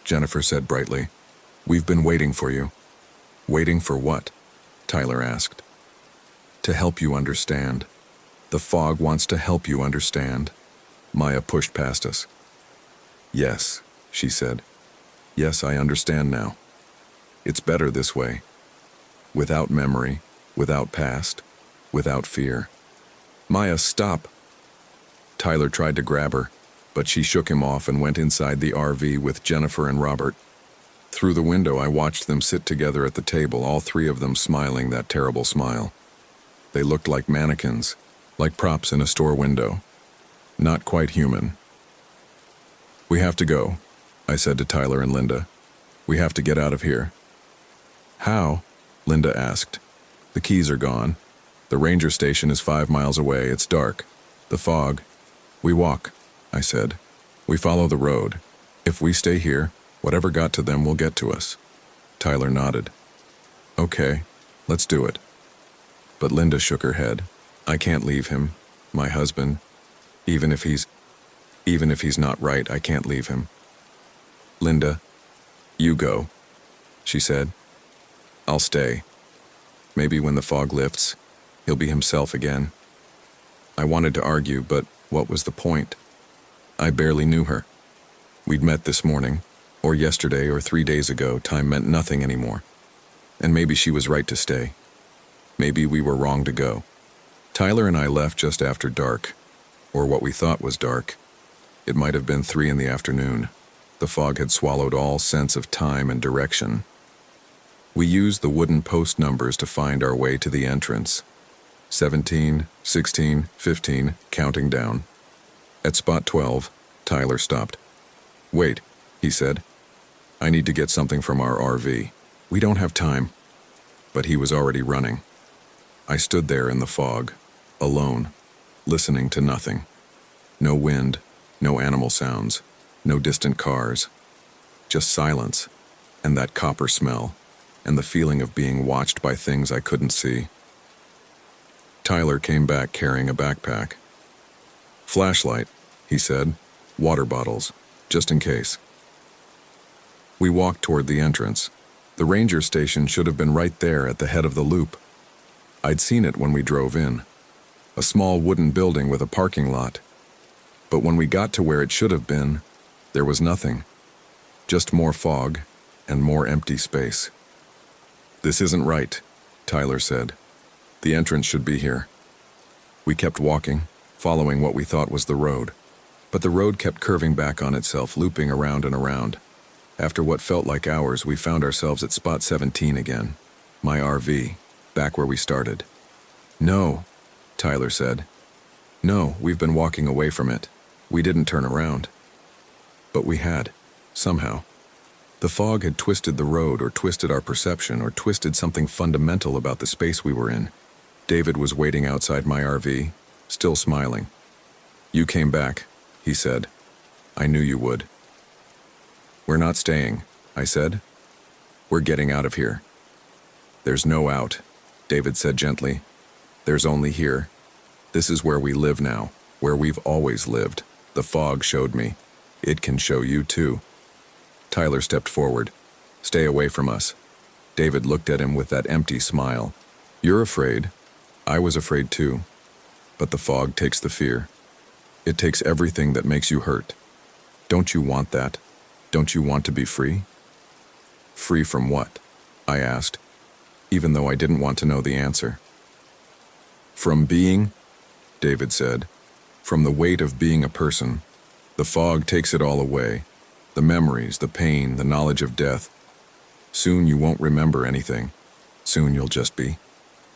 Jennifer said brightly. "We've been waiting for you." "Waiting for what?" Tyler asked. "To help you understand. The fog wants to help you understand." Maya pushed past us. "Yes," she said. "Yes, I understand now. It's better this way. Without memory, without past, without fear." "Maya, stop!" Tyler tried to grab her, but she shook him off and went inside the RV with Jennifer and Robert. Through the window, I watched them sit together at the table, all 3 of them smiling that terrible smile. They looked like mannequins, like props in a store window. Not quite human. "We have to go," I said to Tyler and Linda. "We have to get out of here." "How?" Linda asked. "The keys are gone. The ranger station is 5 miles away. It's dark. The fog." "We walk," I said. "We follow the road. If we stay here, whatever got to them will get to us." Tyler nodded. "Okay, let's do it." But Linda shook her head. "I can't leave him, my husband. Even if he's not right, I can't leave him." "Linda, you go," she said. "I'll stay." Maybe when the fog lifts, he'll be himself again. I wanted to argue, but what was the point? I barely knew her. We'd met this morning, or yesterday, or 3 days ago. Time meant nothing anymore. And maybe she was right to stay. Maybe we were wrong to go. Tyler and I left just after dark, or what we thought was dark. It might have been 3 in the afternoon. The fog had swallowed all sense of time and direction. We used the wooden post numbers to find our way to the entrance. 17, 16, 15, counting down. At spot 12, Tyler stopped. "Wait," he said. "I need to get something from our RV. We don't have time." But he was already running. I stood there in the fog, alone, listening to nothing. No wind, no animal sounds, no distant cars. Just silence, and that copper smell, and the feeling of being watched by things I couldn't see. Tyler came back carrying a backpack. "Flashlight," he said. "Water bottles, just in case." We walked toward the entrance. The ranger station should have been right there at the head of the loop. I'd seen it when we drove in. A small wooden building with a parking lot. But when we got to where it should have been, there was nothing. Just more fog and more empty space. "This isn't right," Tyler said. "The entrance should be here." We kept walking, following what we thought was the road. But the road kept curving back on itself, looping around and around. After what felt like hours, we found ourselves at spot 17 again. My RV, back where we started. "No," Tyler said. "No, we've been walking away from it. We didn't turn around." But we had, somehow. The fog had twisted the road, or twisted our perception, or twisted something fundamental about the space we were in. David was waiting outside my RV, still smiling. "You came back," he said. "I knew you would." "We're not staying," I said. "We're getting out of here." "There's no out," David said gently. "There's only here. This is where we live now, where we've always lived. The fog showed me. It can show you too." Tyler stepped forward. "Stay away from us." David looked at him with that empty smile. "You're afraid. I was afraid too. But the fog takes the fear. It takes everything that makes you hurt. Don't you want that? Don't you want to be free?" "Free from what?" I asked, even though I didn't want to know the answer. "From being," David said, "from the weight of being a person. The fog takes it all away. The memories, the pain, the knowledge of death. Soon you won't remember anything. Soon you'll just be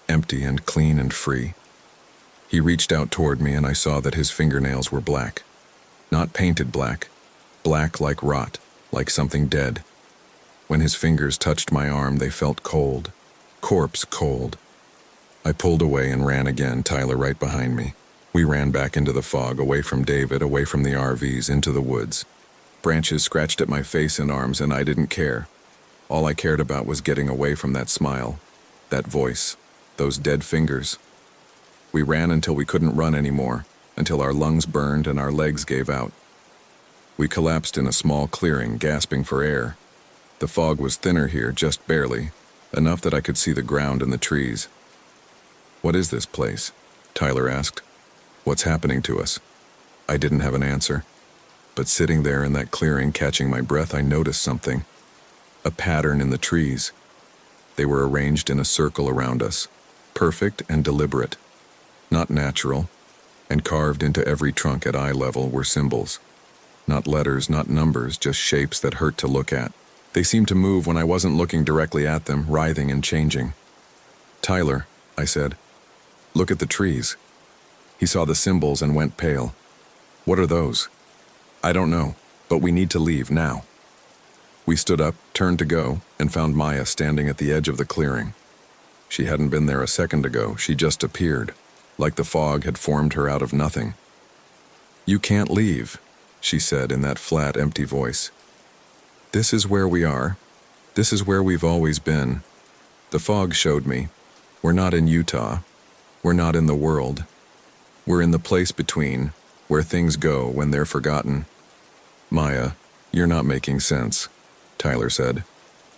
empty and clean and free." He reached out toward me, and I saw that his fingernails were black. Not painted black. Black like rot, like something dead. When his fingers touched my arm, they felt cold. Corpse cold. I pulled away and ran again, Tyler right behind me. We ran back into the fog, away from David, away from the RVs, into the woods. Branches scratched at my face and arms, and I didn't care. All I cared about was getting away from that smile, that voice, those dead fingers. We ran until we couldn't run anymore, until our lungs burned and our legs gave out. We collapsed in a small clearing, gasping for air. The fog was thinner here, just barely, enough that I could see the ground and the trees. "What is this place?" Tyler asked. "What's happening to us?" I didn't have an answer. But sitting there in that clearing, catching my breath, I noticed something. A pattern in the trees. They were arranged in a circle around us, perfect and deliberate. Not natural, and carved into every trunk at eye level were symbols. Not letters, not numbers, just shapes that hurt to look at. They seemed to move when I wasn't looking directly at them, writhing and changing. "Tyler," I said, "look at the trees." He saw the symbols and went pale. "What are those?" "I don't know, but we need to leave now." We stood up, turned to go, and found Maya standing at the edge of the clearing. She hadn't been there a second ago. She just appeared, like the fog had formed her out of nothing. "You can't leave," she said in that flat, empty voice. "This is where we are. This is where we've always been. The fog showed me. We're not in Utah. We're not in the world. We're in the place between, where things go when they're forgotten." "Maya, you're not making sense," Tyler said.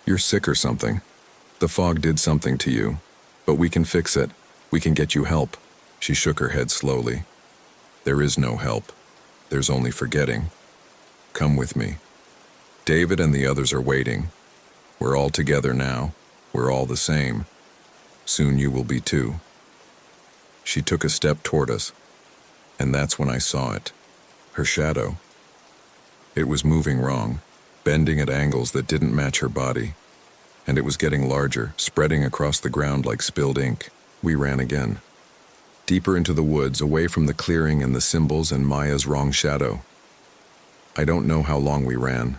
"You're sick or something. The fog did something to you. But we can fix it. We can get you help. She shook her head slowly. There is no help. There's only forgetting. Come with me. David and the others are waiting. We're all together now. We're all the same. Soon you will be too. She took a step toward us, and that's when I saw it. Her shadow. It was moving wrong, bending at angles that didn't match her body, and it was getting larger, spreading across the ground like spilled ink. We ran again. Deeper into the woods, away from the clearing and the symbols and Maya's wrong shadow. I don't know how long we ran.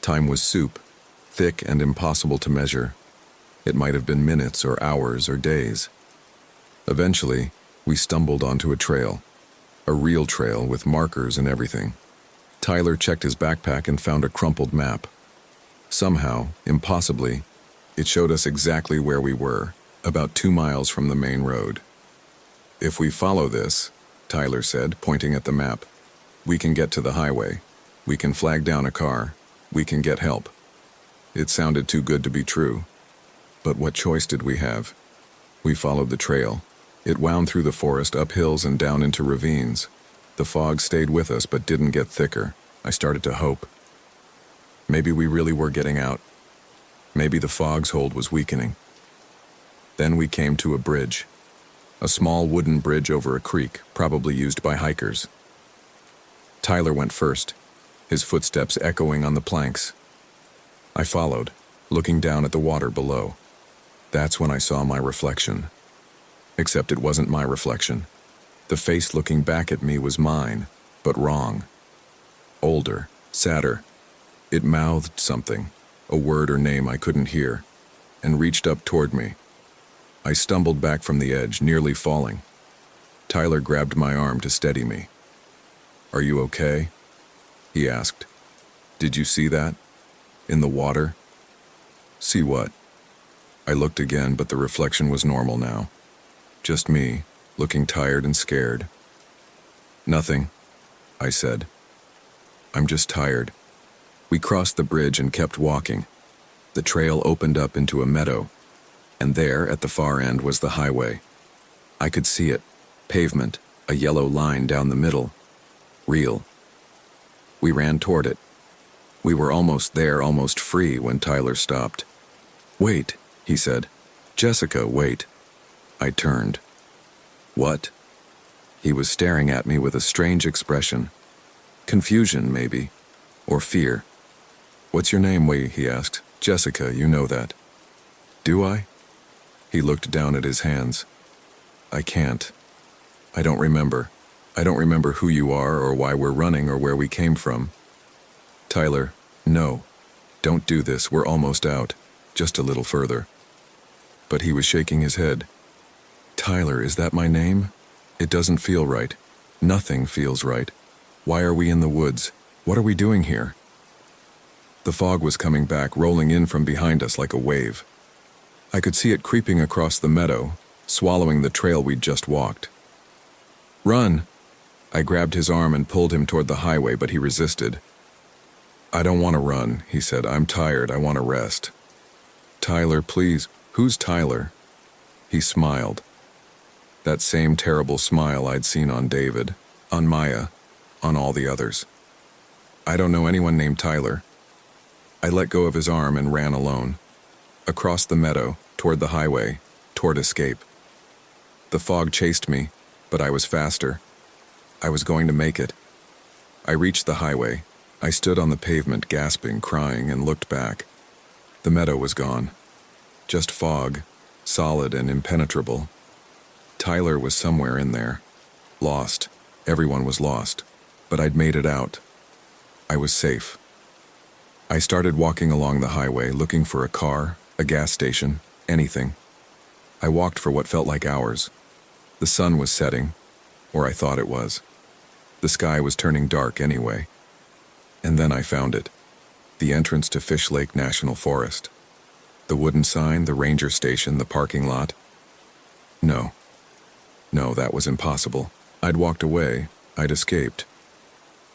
Time was soup, thick and impossible to measure. It might have been minutes or hours or days. Eventually, we stumbled onto a trail. A real trail with markers and everything. Tyler checked his backpack and found a crumpled map. Somehow, impossibly, it showed us exactly where we were, about 2 miles from the main road. If we follow this, Tyler said, pointing at the map, we can get to the highway. We can flag down a car. We can get help. It sounded too good to be true. But what choice did we have? We followed the trail. It wound through the forest, up hills and down into ravines. The fog stayed with us but didn't get thicker. I started to hope. Maybe we really were getting out. Maybe the fog's hold was weakening. Then we came to a bridge. A small wooden bridge over a creek, probably used by hikers. Tyler went first, his footsteps echoing on the planks. I followed, looking down at the water below. That's when I saw my reflection. Except it wasn't my reflection. The face looking back at me was mine, but wrong. Older, sadder. It mouthed something, a word or name I couldn't hear, and reached up toward me. I stumbled back from the edge, nearly falling. Tyler grabbed my arm to steady me. "Are you okay?" he asked. "Did you see that? In the water?" "See what?" I looked again, but the reflection was normal now. Just me, looking tired and scared. "Nothing," I said. "I'm just tired." We crossed the bridge and kept walking. The trail opened up into a meadow, and there, at the far end, was the highway. I could see it, pavement, a yellow line down the middle. Real. We ran toward it. We were almost there, almost free, when Tyler stopped. "Wait," he said. "Jessica, wait." I turned. "What?" He was staring at me with a strange expression. Confusion, maybe, or fear. "What's your name, he asked. "Jessica, you know that." "Do I?" He looked down at his hands. "I can't. I don't remember. I don't remember who you are or why we're running or where we came from." "Tyler, no. Don't do this. We're almost out. Just a little further." But he was shaking his head. "Tyler, is that my name? It doesn't feel right. Nothing feels right. Why are we in the woods? What are we doing here?" The fog was coming back, rolling in from behind us like a wave. I could see it creeping across the meadow, swallowing the trail we'd just walked. "Run!" I grabbed his arm and pulled him toward the highway, but he resisted. "I don't want to run," he said. "I'm tired. I want to rest." "Tyler, please." "Who's Tyler?" He smiled. That same terrible smile I'd seen on David, on Maya, on all the others. "I don't know anyone named Tyler." I let go of his arm and ran alone. Across the meadow, toward the highway, toward escape. The fog chased me, but I was faster. I was going to make it. I reached the highway. I stood on the pavement, gasping, crying, and looked back. The meadow was gone. Just fog, solid and impenetrable. Tyler was somewhere in there. Lost. Everyone was lost. But I'd made it out. I was safe. I started walking along the highway, looking for a car, a gas station, anything. I walked for what felt like hours. The sun was setting, or I thought it was. The sky was turning dark anyway. And then I found it. The entrance to Fish Lake National Forest. The wooden sign, the ranger station, the parking lot. No. No, that was impossible. I'd walked away. I'd escaped.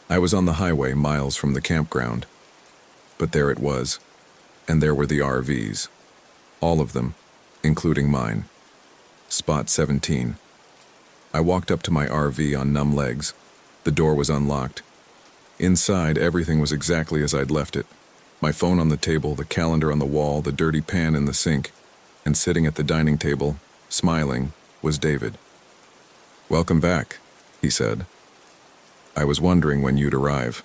I was on the highway, miles from the campground. But there it was. And there were the RVs. All of them. including mine. Spot 17. I walked up to my RV on numb legs. The door was unlocked. Inside, everything was exactly as I'd left it. My phone on the table, the calendar on the wall, the dirty pan in the sink, and sitting at the dining table, smiling, was David. "Welcome back," he said. "I was wondering when you'd arrive."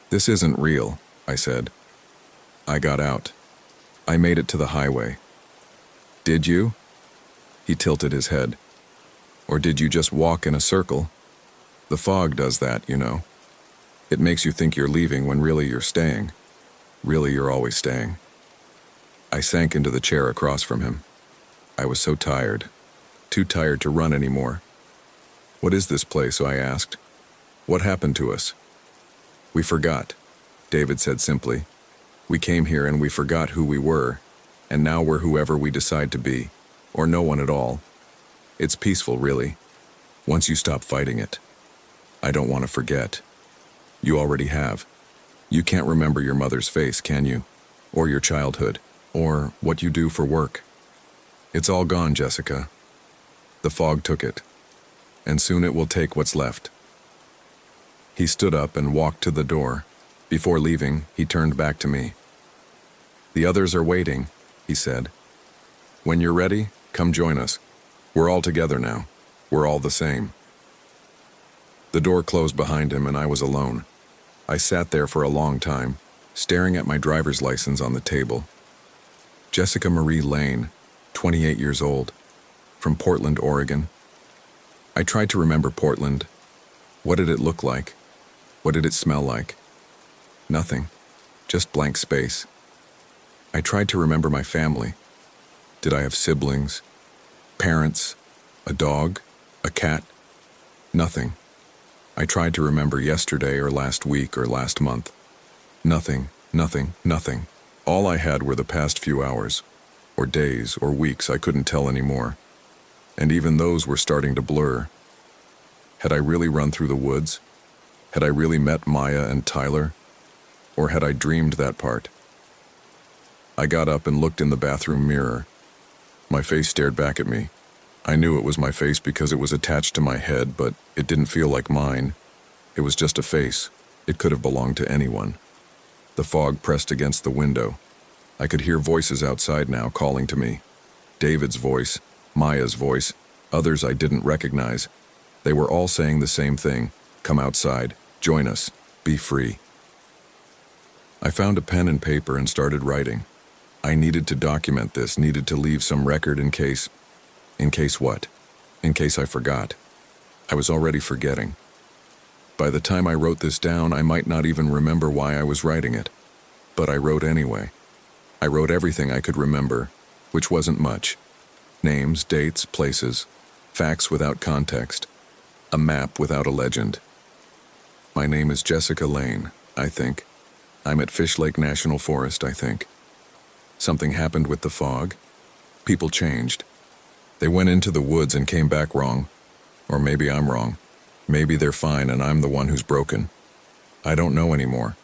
"This isn't real," I said. "I got out. I made it to the highway." "Did you?" He tilted his head. "Or did you just walk in a circle? The fog does that, you know. It makes you think you're leaving when really you're staying. Really, you're always staying." I sank into the chair across from him. I was so tired. Too tired to run anymore. "What is this place?" I asked. "What happened to us?" "We forgot," David said simply. "We came here and we forgot who we were, and now we're whoever we decide to be, or no one at all. It's peaceful, really, once you stop fighting it. I don't want to forget. You already have. You can't remember your mother's face, can you? Or your childhood, or what you do for work. It's all gone, Jessica. The fog took it, and soon it will take what's left." He stood up and walked to the door. Before leaving, he turned back to me. "The others are waiting," he said. "When you're ready, come join us. We're all together now. We're all the same." The door closed behind him and I was alone. I sat there for a long time, staring at my driver's license on the table. Jessica Marie Lane, 28 years old, from Portland, Oregon. I tried to remember Portland. What did it look like? What did it smell like? Nothing, just blank space. I tried to remember my family. Did I have siblings? Parents? A dog? A cat? Nothing. I tried to remember yesterday or last week or last month. Nothing, nothing, nothing. All I had were the past few hours, or days, or weeks, I couldn't tell anymore. And even those were starting to blur. Had I really run through the woods? Had I really met Maya and Tyler? Or had I dreamed that part? I got up and looked in the bathroom mirror. My face stared back at me. I knew it was my face because it was attached to my head, but it didn't feel like mine. It was just a face. It could have belonged to anyone. The fog pressed against the window. I could hear voices outside now calling to me. David's voice, Maya's voice, others I didn't recognize. They were all saying the same thing. Come outside, join us, be free. I found a pen and paper and started writing. I needed to document this, needed to leave some record in case... In case what? In case I forgot. I was already forgetting. By the time I wrote this down, I might not even remember why I was writing it. But I wrote anyway. I wrote everything I could remember, which wasn't much. Names, dates, places, facts without context, a map without a legend. My name is Jessica Lane, I think. I'm at Fish Lake National Forest, I think. Something happened with the fog. People changed. They went into the woods and came back wrong. Or maybe I'm wrong. Maybe they're fine and I'm the one who's broken. I don't know anymore.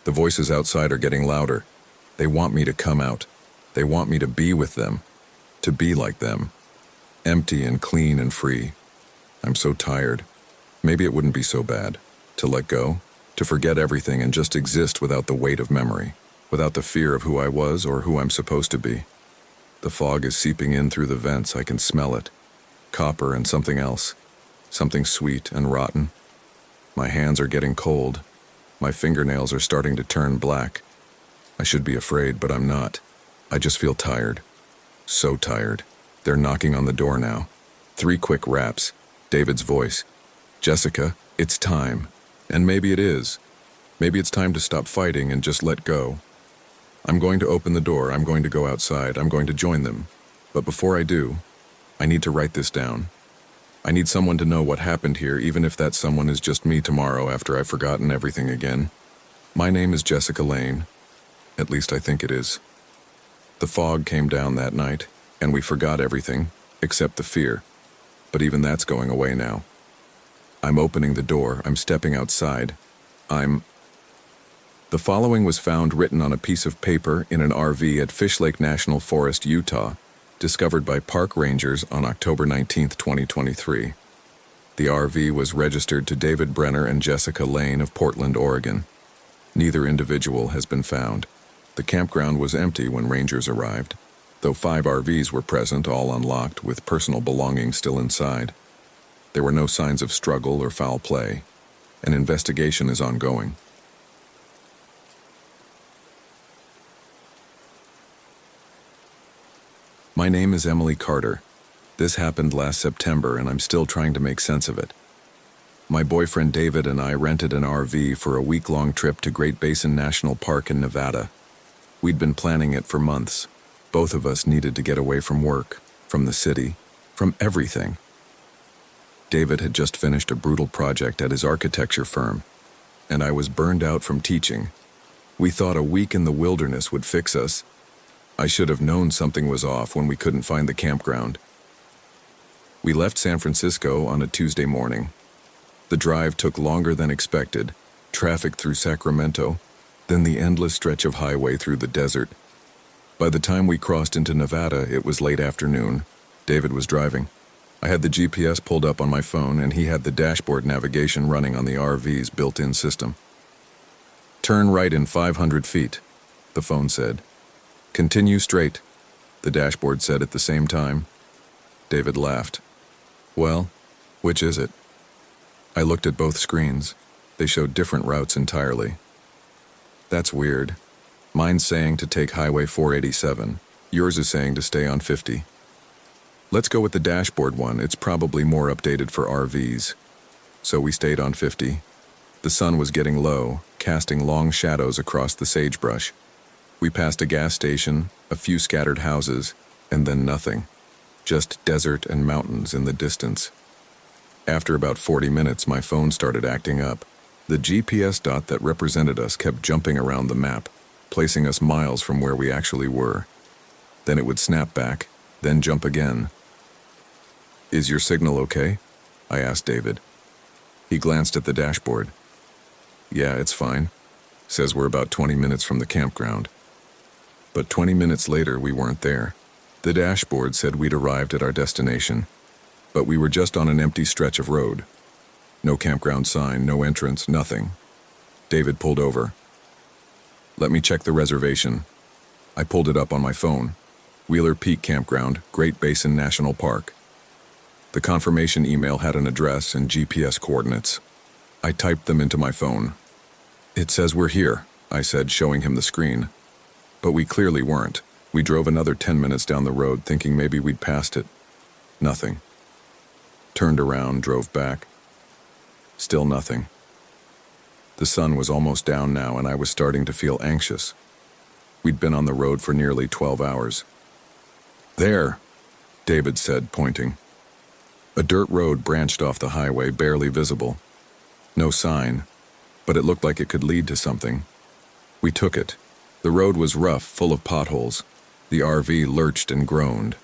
The voices outside are getting louder. They want me to come out. They want me to be with them. To be like them. Empty and clean and free. I'm so tired. Maybe it wouldn't be so bad. To let go. To forget everything and just exist without the weight of memory. Without the fear of who I was or who I'm supposed to be. The fog is seeping in through the vents. I can smell it. Copper and something else. Something sweet and rotten. My hands are getting cold. My fingernails are starting to turn black. I should be afraid, but I'm not. I just feel tired. So tired. They're knocking on the door now. 3 quick raps. David's voice. "Jessica, it's time." And maybe it is. Maybe it's time to stop fighting and just let go. I'm going to open the door. I'm going to go outside. I'm going to join them. But before I do, I need to write this down. I need someone to know what happened here, even if that someone is just me tomorrow after I've forgotten everything again. My name is Jessica Lane. At least I think it is. The fog came down that night, and we forgot everything, except the fear. But even that's going away now. I'm opening the door. I'm stepping outside. The following was found written on a piece of paper in an RV at Fish Lake National Forest, Utah, discovered by park rangers on October 19, 2023. The RV was registered to David Brenner and Jessica Lane of Portland, Oregon. Neither individual has been found. The campground was empty when rangers arrived, though 5 RVs were present, all unlocked, with personal belongings still inside. There were no signs of struggle or foul play. An investigation is ongoing. My name is Emily Carter. This happened last September, and I'm still trying to make sense of it. My boyfriend David and I rented an RV for a week-long trip to Great Basin National Park in Nevada. We'd been planning it for months. Both of us needed to get away from work, from the city, from everything. David had just finished a brutal project at his architecture firm, and I was burned out from teaching. We thought a week in the wilderness would fix us. I should have known something was off when we couldn't find the campground. We left San Francisco on a Tuesday morning. The drive took longer than expected, traffic through Sacramento, then the endless stretch of highway through the desert. By the time we crossed into Nevada, it was late afternoon. David was driving. I had the GPS pulled up on my phone, and he had the dashboard navigation running on the RV's built-in system. "Turn right in 500 feet, the phone said. "Continue straight," the dashboard said at the same time. David laughed. "Well, which is it?" I looked at both screens. They showed different routes entirely. "That's weird. Mine's saying to take Highway 487. Yours is saying to stay on 50. Let's go with the dashboard one. It's probably more updated for RVs." So we stayed on 50. The sun was getting low, casting long shadows across the sagebrush. We passed a gas station, a few scattered houses, and then nothing. Just desert and mountains in the distance. After about 40 minutes, my phone started acting up. The GPS dot that represented us kept jumping around the map, placing us miles from where we actually were. Then it would snap back, then jump again. "Is your signal okay?" I asked David. He glanced at the dashboard. "Yeah, it's fine. Says we're about 20 minutes from the campground." But 20 minutes later, we weren't there. The dashboard said we'd arrived at our destination, but we were just on an empty stretch of road. No campground sign, no entrance, nothing. David pulled over. "Let me check the reservation." I pulled it up on my phone. Wheeler Peak Campground, Great Basin National Park. The confirmation email had an address and GPS coordinates. I typed them into my phone. "It says we're here," I said, showing him the screen. But we clearly weren't. We drove another 10 minutes down the road, thinking maybe we'd passed it. Nothing. Turned around, drove back. Still nothing. The sun was almost down now, and I was starting to feel anxious. We'd been on the road for nearly 12 hours. "There," David said, pointing. A dirt road branched off the highway, barely visible. No sign, but it looked like it could lead to something. We took it. The road was rough, full of potholes. The RV lurched and groaned.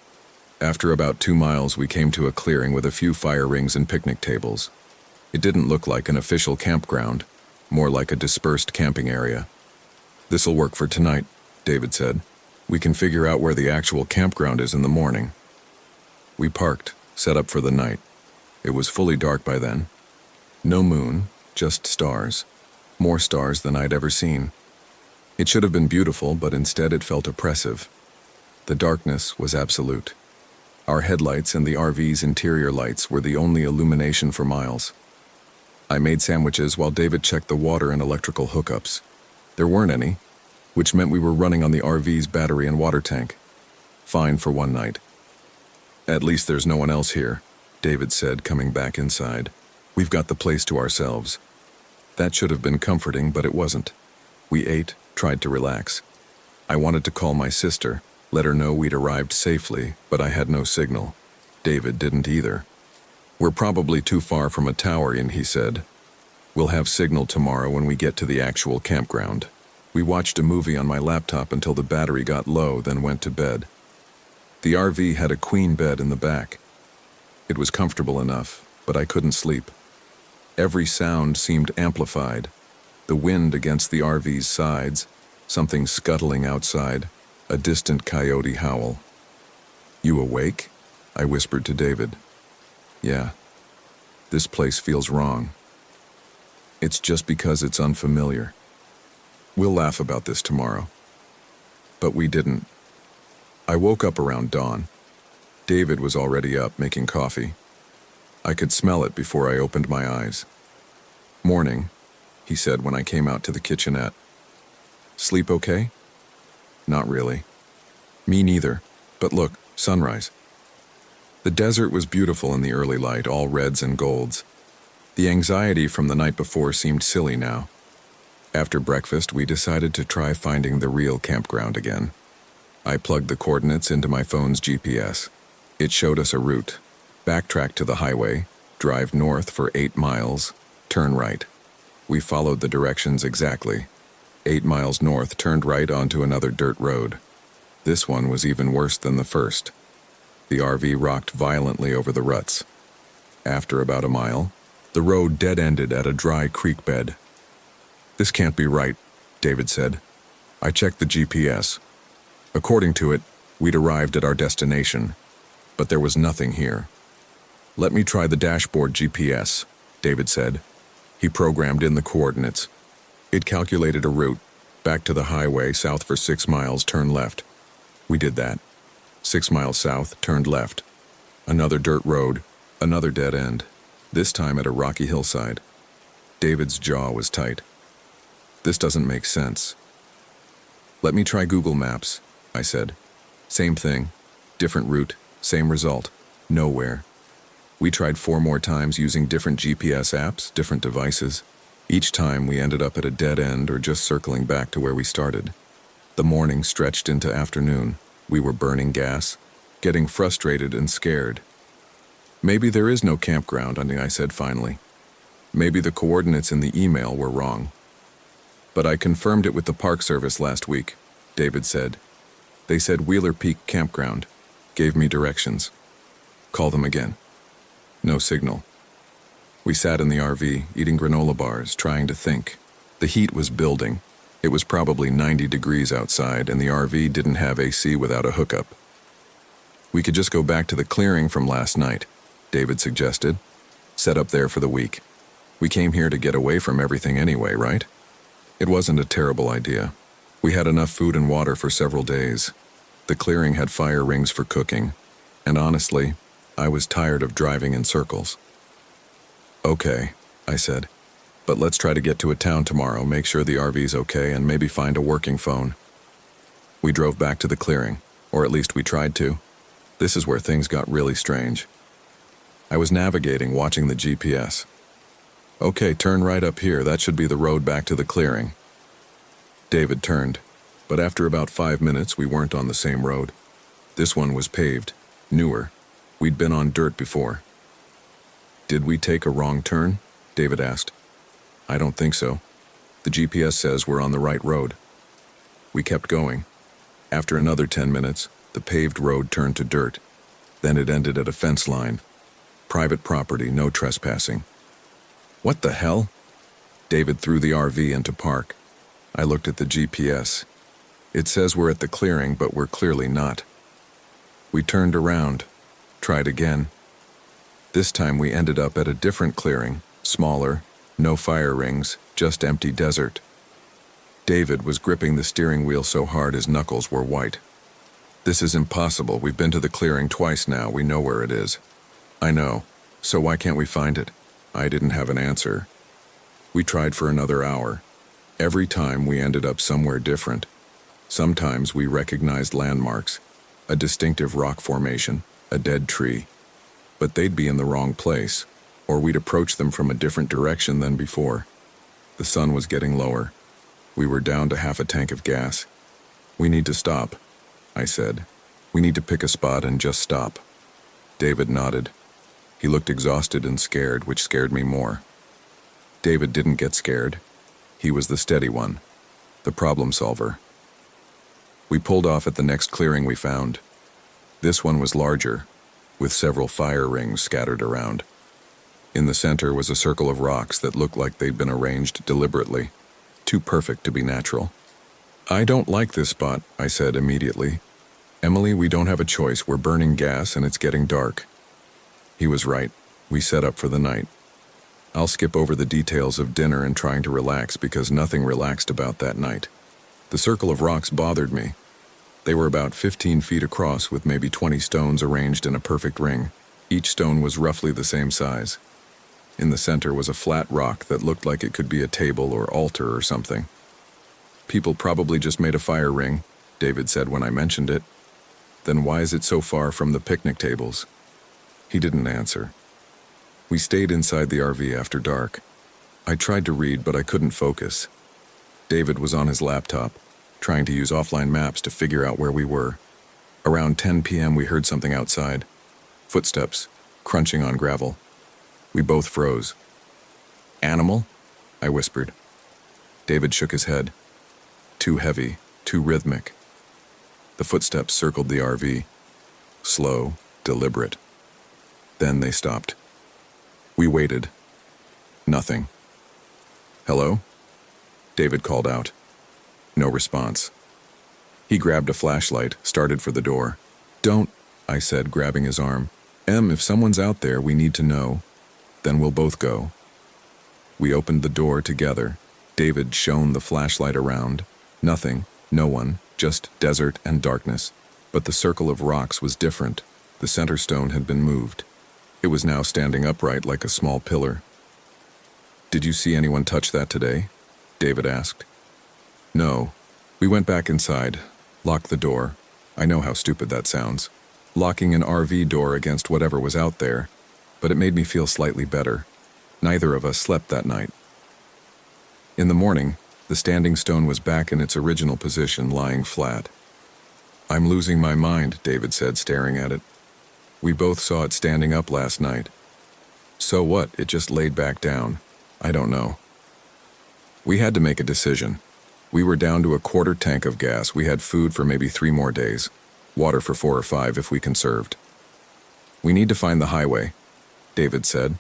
After about 2 miles, we came to a clearing with a few fire rings and picnic tables. It didn't look like an official campground, more like a dispersed camping area. "This'll work for tonight," David said. "We can figure out where the actual campground is in the morning." We parked, set up for the night. It was fully dark by then. No moon, just stars. More stars than I'd ever seen. It should have been beautiful, but instead it felt oppressive. The darkness was absolute. Our headlights and the RV's interior lights were the only illumination for miles. I made sandwiches while David checked the water and electrical hookups. There weren't any, which meant we were running on the RV's battery and water tank. Fine for one night. "At least there's no one else here," David said, coming back inside. "We've got the place to ourselves." That should have been comforting, but it wasn't. We ate, tried to relax. I wanted to call my sister, let her know we'd arrived safely, but I had no signal. David didn't either. "We're probably too far from a tower inn," he said. "We'll have signal tomorrow when we get to the actual campground." We watched a movie on my laptop until the battery got low, then went to bed. The RV had a queen bed in the back. It was comfortable enough, but I couldn't sleep. Every sound seemed amplified. The wind against the RV's sides, something scuttling outside, a distant coyote howl. You awake? I whispered to David. Yeah. This place feels wrong. It's just because it's unfamiliar. We'll laugh about this tomorrow. But we didn't. I woke up around dawn. David was already up making coffee. I could smell it before I opened my eyes. Morning, he said when I came out to the kitchenette. Sleep okay? Not really. Me neither. But look, sunrise. The desert was beautiful in the early light, all reds and golds. The anxiety from the night before seemed silly now. After breakfast, we decided to try finding the real campground again. I plugged the coordinates into my phone's GPS. It showed us a route. Backtrack to the highway, drive north for 8 miles, turn right. We followed the directions exactly. 8 miles north turned right onto another dirt road. This one was even worse than the first. The RV rocked violently over the ruts. After about a mile, the road dead-ended at a dry creek bed. This can't be right, David said. I checked the GPS. According to it, we'd arrived at our destination, but there was nothing here. Let me try the dashboard GPS, David said. He programmed in the coordinates. It calculated a route, back to the highway, south for 6 miles, turn left. We did that. 6 miles south, turned left. Another dirt road, another dead end, this time at a rocky hillside. David's jaw was tight. This doesn't make sense. Let me try Google Maps, I said. Same thing, different route, same result, nowhere. We tried 4 more times using different GPS apps, different devices. Each time we ended up at a dead end or just circling back to where we started. The morning stretched into afternoon. We were burning gas, getting frustrated and scared. Maybe there is no campground, I said finally. Maybe the coordinates in the email were wrong. But I confirmed it with the Park Service last week, David said. They said Wheeler Peak Campground. Gave me directions. Call them again. No signal. We sat in the RV, eating granola bars, trying to think. The heat was building. It was probably 90 degrees outside, and the RV didn't have AC without a hookup. We could just go back to the clearing from last night, David suggested. Set up there for the week. We came here to get away from everything anyway, right? It wasn't a terrible idea. We had enough food and water for several days. The clearing had fire rings for cooking, and honestly, I was tired of driving in circles. Okay, I said, but let's try to get to a town tomorrow, make sure the RV's okay, and maybe find a working phone. We drove back to the clearing, or at least we tried to. This is where things got really strange. I was navigating, watching the GPS. Okay, turn right up here, that should be the road back to the clearing. David turned, but after about 5 minutes we weren't on the same road. This one was paved, newer. We'd been on dirt before. Did we take a wrong turn? David asked. I don't think so. The GPS says we're on the right road. We kept going. After another 10 minutes, the paved road turned to dirt. Then it ended at a fence line. Private property, no trespassing. What the hell? David threw the RV into park. I looked at the GPS. It says we're at the clearing, but we're clearly not. We turned around, tried again. This time we ended up at a different clearing, smaller, no fire rings, just empty desert. David was gripping the steering wheel so hard his knuckles were white. This is impossible. We've been to the clearing twice now. We know where it is. I know. So why can't we find it? I didn't have an answer. We tried for another hour. Every time we ended up somewhere different. Sometimes we recognized landmarks, a distinctive rock formation, a dead tree. But they'd be in the wrong place, or we'd approach them from a different direction than before. The sun was getting lower. We were down to half a tank of gas. We need to stop, I said. We need to pick a spot and just stop. David nodded. He looked exhausted and scared, which scared me more. David didn't get scared. He was the steady one, the problem solver. We pulled off at the next clearing we found. This one was larger, with several fire rings scattered around. In the center was a circle of rocks that looked like they'd been arranged deliberately, too perfect to be natural. I don't like this spot, I said immediately. "Emily, we don't have a choice. We're burning gas and it's getting dark." He was right. We set up for the night. I'll skip over the details of dinner and trying to relax because nothing relaxed about that night. The circle of rocks bothered me. They were about 15 feet across with maybe 20 stones arranged in a perfect ring. Each stone was roughly the same size. In the center was a flat rock that looked like it could be a table or altar or something. "People probably just made a fire ring," David said when I mentioned it. "Then why is it so far from the picnic tables?" He didn't answer. We stayed inside the RV after dark. I tried to read, but I couldn't focus. David was on his laptop, trying to use offline maps to figure out where we were. Around 10 p.m. we heard something outside. Footsteps, crunching on gravel. We both froze. "Animal?" I whispered. David shook his head. Too heavy, too rhythmic. The footsteps circled the RV. Slow, deliberate. Then they stopped. We waited. Nothing. "Hello?" David called out. No response. He grabbed a flashlight, started for the door. "Don't," I said, grabbing his arm. If someone's out there, we need to know. Then we'll both go." We opened the door together. David shone the flashlight around. Nothing, no one, just desert and darkness. But the circle of rocks was different. The center stone had been moved. It was now standing upright like a small pillar. "Did you see anyone touch that today?" David asked. "No. We went back inside, locked the door. I know how stupid that sounds. Locking an RV door against whatever was out there, but it made me feel slightly better. Neither of us slept that night." In the morning, the standing stone was back in its original position, lying flat. "I'm losing my mind," David said, staring at it. "We both saw it standing up last night." "So what? It just laid back down." "I don't know." We had to make a decision. We were down to a quarter tank of gas. We had food for maybe 3 more days. Water for 4 or 5 if we conserved. "We need to find the highway," David said.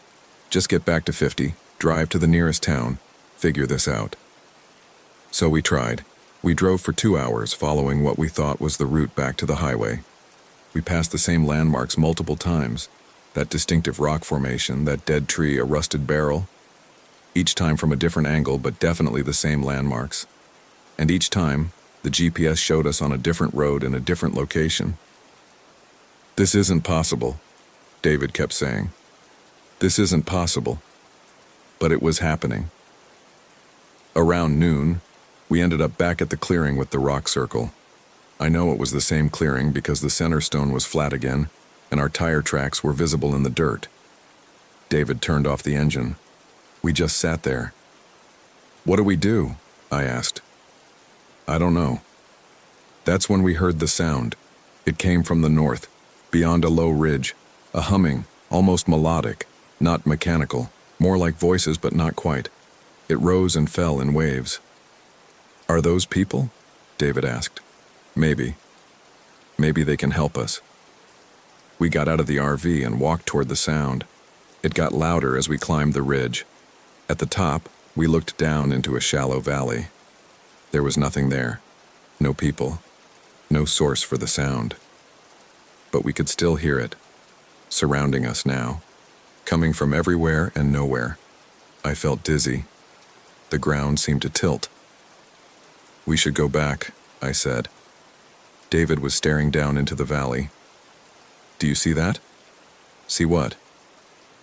"Just get back to 50, drive to the nearest town, figure this out." So we tried. We drove for 2 hours, following what we thought was the route back to the highway. We passed the same landmarks multiple times. That distinctive rock formation, that dead tree, a rusted barrel. Each time from a different angle, but definitely the same landmarks. And each time, the GPS showed us on a different road in a different location. "This isn't possible," David kept saying. "This isn't possible." But it was happening. Around noon, we ended up back at the clearing with the rock circle. I know it was the same clearing because the center stone was flat again, and our tire tracks were visible in the dirt. David turned off the engine. We just sat there. "What do we do?" I asked. "I don't know." That's when we heard the sound. It came from the north, beyond a low ridge, a humming, almost melodic, not mechanical, more like voices but not quite. It rose and fell in waves. "Are those people?" David asked. "Maybe. Maybe they can help us." We got out of the RV and walked toward the sound. It got louder as we climbed the ridge. At the top, we looked down into a shallow valley. There was nothing there. No people. No source for the sound. But we could still hear it, surrounding us now, coming from everywhere and nowhere. I felt dizzy. The ground seemed to tilt. "We should go back," I said. David was staring down into the valley. "Do you see that?" "See what?"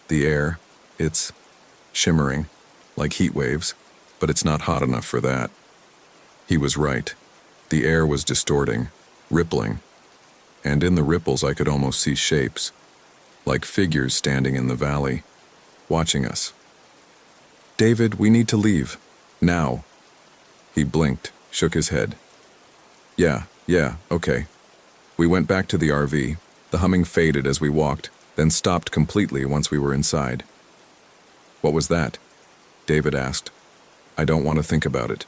"The air. It's shimmering, like heat waves, but it's not hot enough for that." He was right. The air was distorting, rippling, and in the ripples I could almost see shapes, like figures standing in the valley, watching us. "David, we need to leave. Now." He blinked, shook his head. Yeah, okay." We went back to the RV. The humming faded as we walked, then stopped completely once we were inside. "What was that?" David asked. "I don't want to think about it."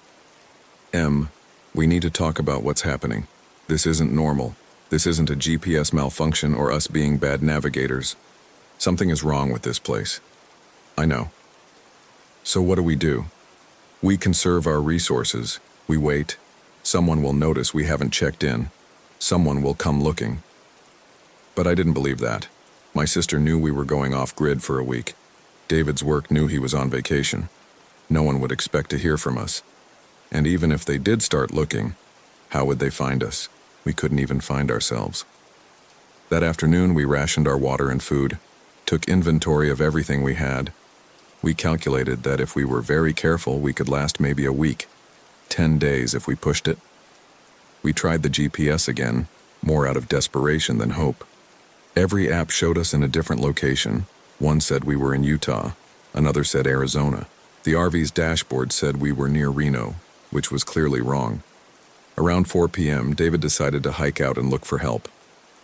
We need to talk about what's happening. This isn't normal. This isn't a GPS malfunction or us being bad navigators. Something is wrong with this place." "I know." "So what do we do?" "We conserve our resources. We wait. Someone will notice we haven't checked in. Someone will come looking. But I didn't believe that. My sister knew we were going off-grid for a week. David's work knew he was on vacation. No one would expect to hear from us. And even if they did start looking, how would they find us? We couldn't even find ourselves. That afternoon, we rationed our water and food, took inventory of everything we had. We calculated that if we were very careful, we could last maybe a week, 10 days if we pushed it. We tried the GPS again, more out of desperation than hope. Every app showed us in a different location. One said we were in Utah, another said Arizona. The RV's dashboard said we were near Reno, which was clearly wrong. Around 4 p.m., David decided to hike out and look for help.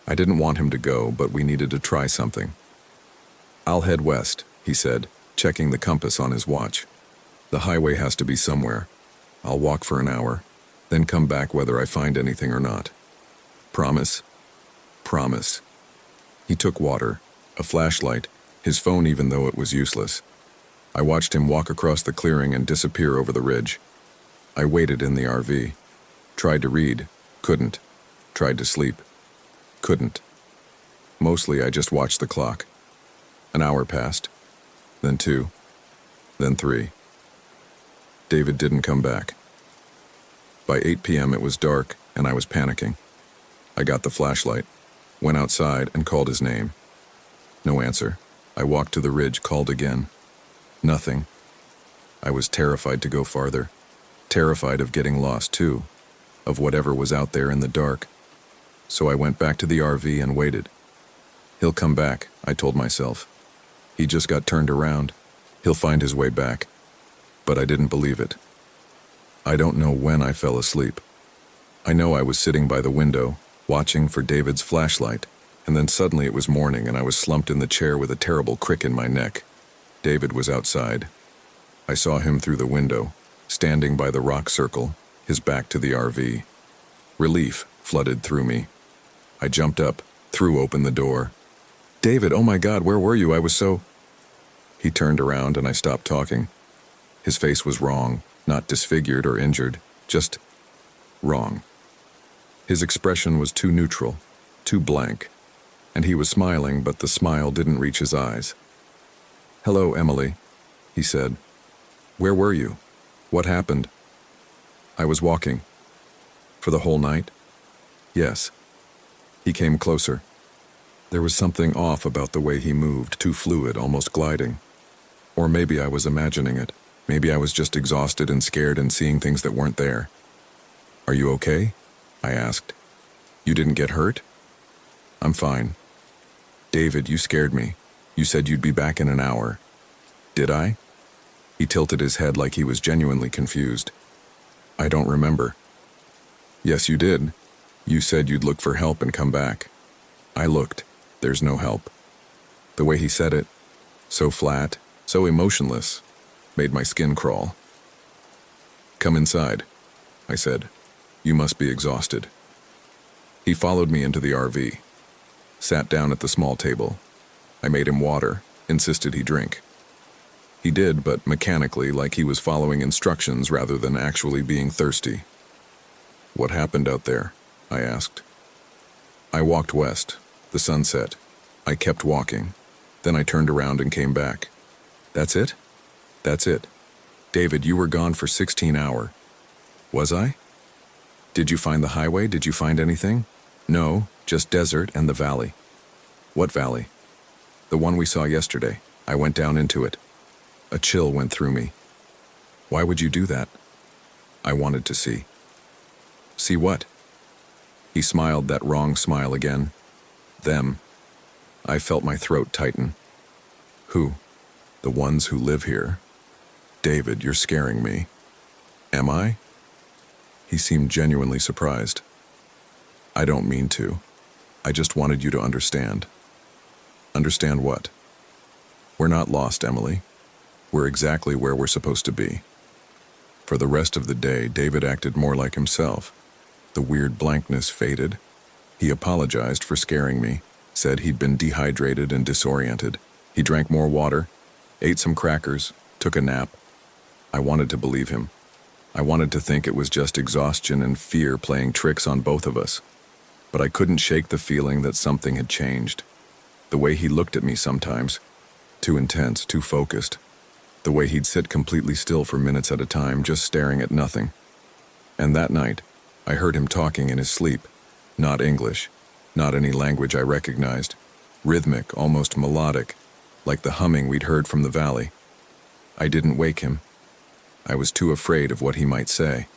I didn't want him to go, but we needed to try something. "I'll head west," he said, checking the compass on his watch. "The highway has to be somewhere. I'll walk for an hour, then come back whether I find anything or not. Promise?" "Promise." He took water, a flashlight, his phone even though it was useless. I watched him walk across the clearing and disappear over the ridge. I waited in the RV. Tried to read, couldn't. Tried to sleep, couldn't. Mostly I just watched the clock. An hour passed, then 2, then 3. David didn't come back. By 8 p.m. it was dark and I was panicking. I got the flashlight, went outside and called his name. No answer. I walked to the ridge, called again. Nothing. I was terrified to go farther. Terrified of getting lost too, of whatever was out there in the dark. So I went back to the RV and waited. He'll come back, I told myself. He just got turned around. He'll find his way back. But I didn't believe it. I don't know when I fell asleep. I know I was sitting by the window, watching for David's flashlight, and then suddenly it was morning and I was slumped in the chair with a terrible crick in my neck. David was outside. I saw him through the window, standing by the rock circle, his back to the RV. Relief flooded through me. I jumped up, threw open the door. "David, oh my God, where were you? I was so..." He turned around and I stopped talking. His face was wrong, not disfigured or injured, just wrong. His expression was too neutral, too blank, and he was smiling, but the smile didn't reach his eyes. "Hello, Emily," he said. "Where were you? What happened?" "I was walking." "For the whole night?" "Yes." He came closer. There was something off about the way he moved, too fluid, almost gliding. Or maybe I was imagining it. Maybe I was just exhausted and scared and seeing things that weren't there. "Are you okay?" I asked. "You didn't get hurt?" "I'm fine." "David, you scared me. You said you'd be back in an hour." "Did I?" He tilted his head like he was genuinely confused. "I don't remember." "Yes, you did. You said you'd look for help and come back." I looked. There's no help. The way he said it, so flat, so emotionless, made my skin crawl. "Come inside," I said. "You must be exhausted." He followed me into the RV, sat down at the small table. I made him water, insisted he drink. He did, but mechanically, like he was following instructions rather than actually being thirsty. "What happened out there?" I asked. I walked west. The sun set. I kept walking. Then I turned around and came back. "That's it?" "That's it. David, you were gone for 16 hours. "Was I?" "Did you find the highway? Did you find anything?" "No, just desert and the valley." "What valley?" "The one we saw yesterday. I went down into it." A chill went through me. "Why would you do that?" "I wanted to see." "See what?" He smiled that wrong smile again. "Them." I felt my throat tighten. "Who?" "The ones who live here." "David, you're scaring me." "Am I?" He seemed genuinely surprised. "I don't mean to. I just wanted you to understand." "Understand what?" "We're not lost, Emily. We're exactly where we're supposed to be." For the rest of the day, David acted more like himself. The weird blankness faded. He apologized for scaring me, said he'd been dehydrated and disoriented. He drank more water, ate some crackers, took a nap. I wanted to believe him. I wanted to think it was just exhaustion and fear playing tricks on both of us. but I couldn't shake the feeling that something had changed. The way he looked at me sometimes, too intense, too focused. The way he'd sit completely still for minutes at a time, just staring at nothing. And that night, I heard him talking in his sleep. Not English, not any language I recognized. Rhythmic, almost melodic, like the humming we'd heard from the valley. I didn't wake him. I was too afraid of what he might say.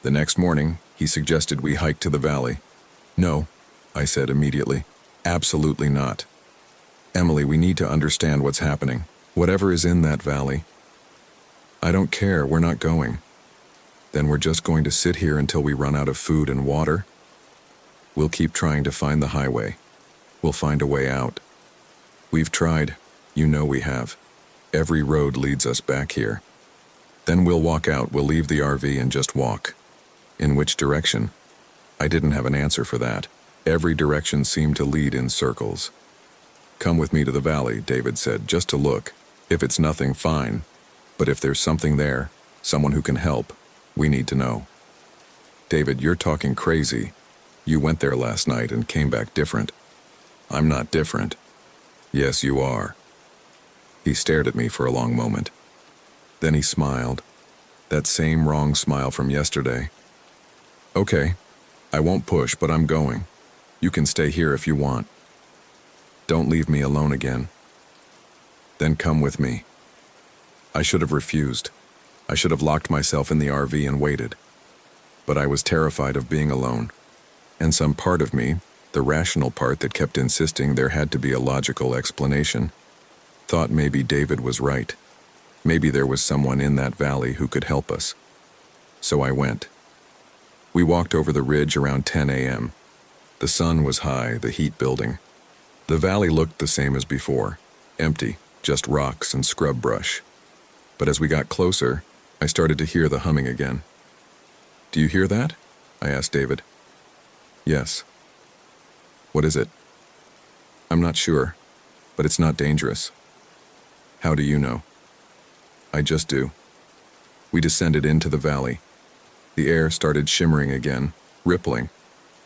The next morning, he suggested we hike to the valley. No, I said immediately. Absolutely not. Emily, we need to understand what's happening. Whatever is in that valley. I don't care, we're not going. Then we're just going to sit here until we run out of food and water? We'll keep trying to find the highway. We'll find a way out. We've tried. You know we have. Every road leads us back here. Then we'll walk out, we'll leave the RV and just walk. In which direction? I didn't have an answer for that. Every direction seemed to lead in circles. Come with me to the valley, David said, just to look. If it's nothing, fine. But if there's something there, someone who can help, we need to know. David, you're talking crazy. You went there last night and came back different. I'm not different. Yes, you are. He stared at me for a long moment. Then he smiled. That same wrong smile from yesterday. Okay, I won't push, but I'm going. You can stay here if you want. Don't leave me alone again. Then come with me. I should have refused. I should have locked myself in the RV and waited. But I was terrified of being alone. And some part of me, the rational part that kept insisting there had to be a logical explanation, thought maybe David was right. Maybe there was someone in that valley who could help us. So I went. We walked over the ridge around 10 a.m. The sun was high, the heat building. The valley looked the same as before, empty, just rocks and scrub brush. But as we got closer, I started to hear the humming again. Do you hear that? I asked David. Yes. What is it? I'm not sure, but it's not dangerous. How do you know? I just do. We descended into the valley. The air started shimmering again, rippling,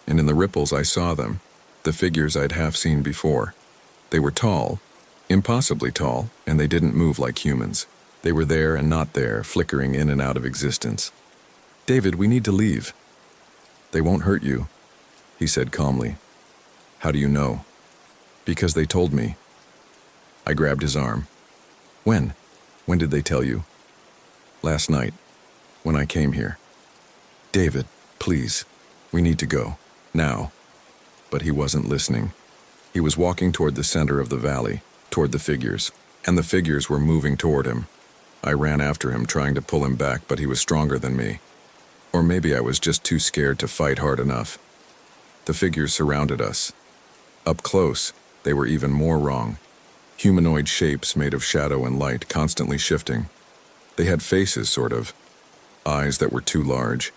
and in the ripples I saw them, the figures I'd half seen before. They were tall, impossibly tall, and they didn't move like humans. They were there and not there, flickering in and out of existence. David, we need to leave. They won't hurt you, he said calmly. How do you know? Because they told me. I grabbed his arm. When? When did they tell you? Last night, when I came here. David, please, we need to go, now. But he wasn't listening. He was walking toward the center of the valley, toward the figures, and the figures were moving toward him. I ran after him, trying to pull him back, but he was stronger than me. Or maybe I was just too scared to fight hard enough. The figures surrounded us. Up close, they were even more wrong. Humanoid shapes made of shadow and light, constantly shifting. They had faces, sort of. Eyes that were too large.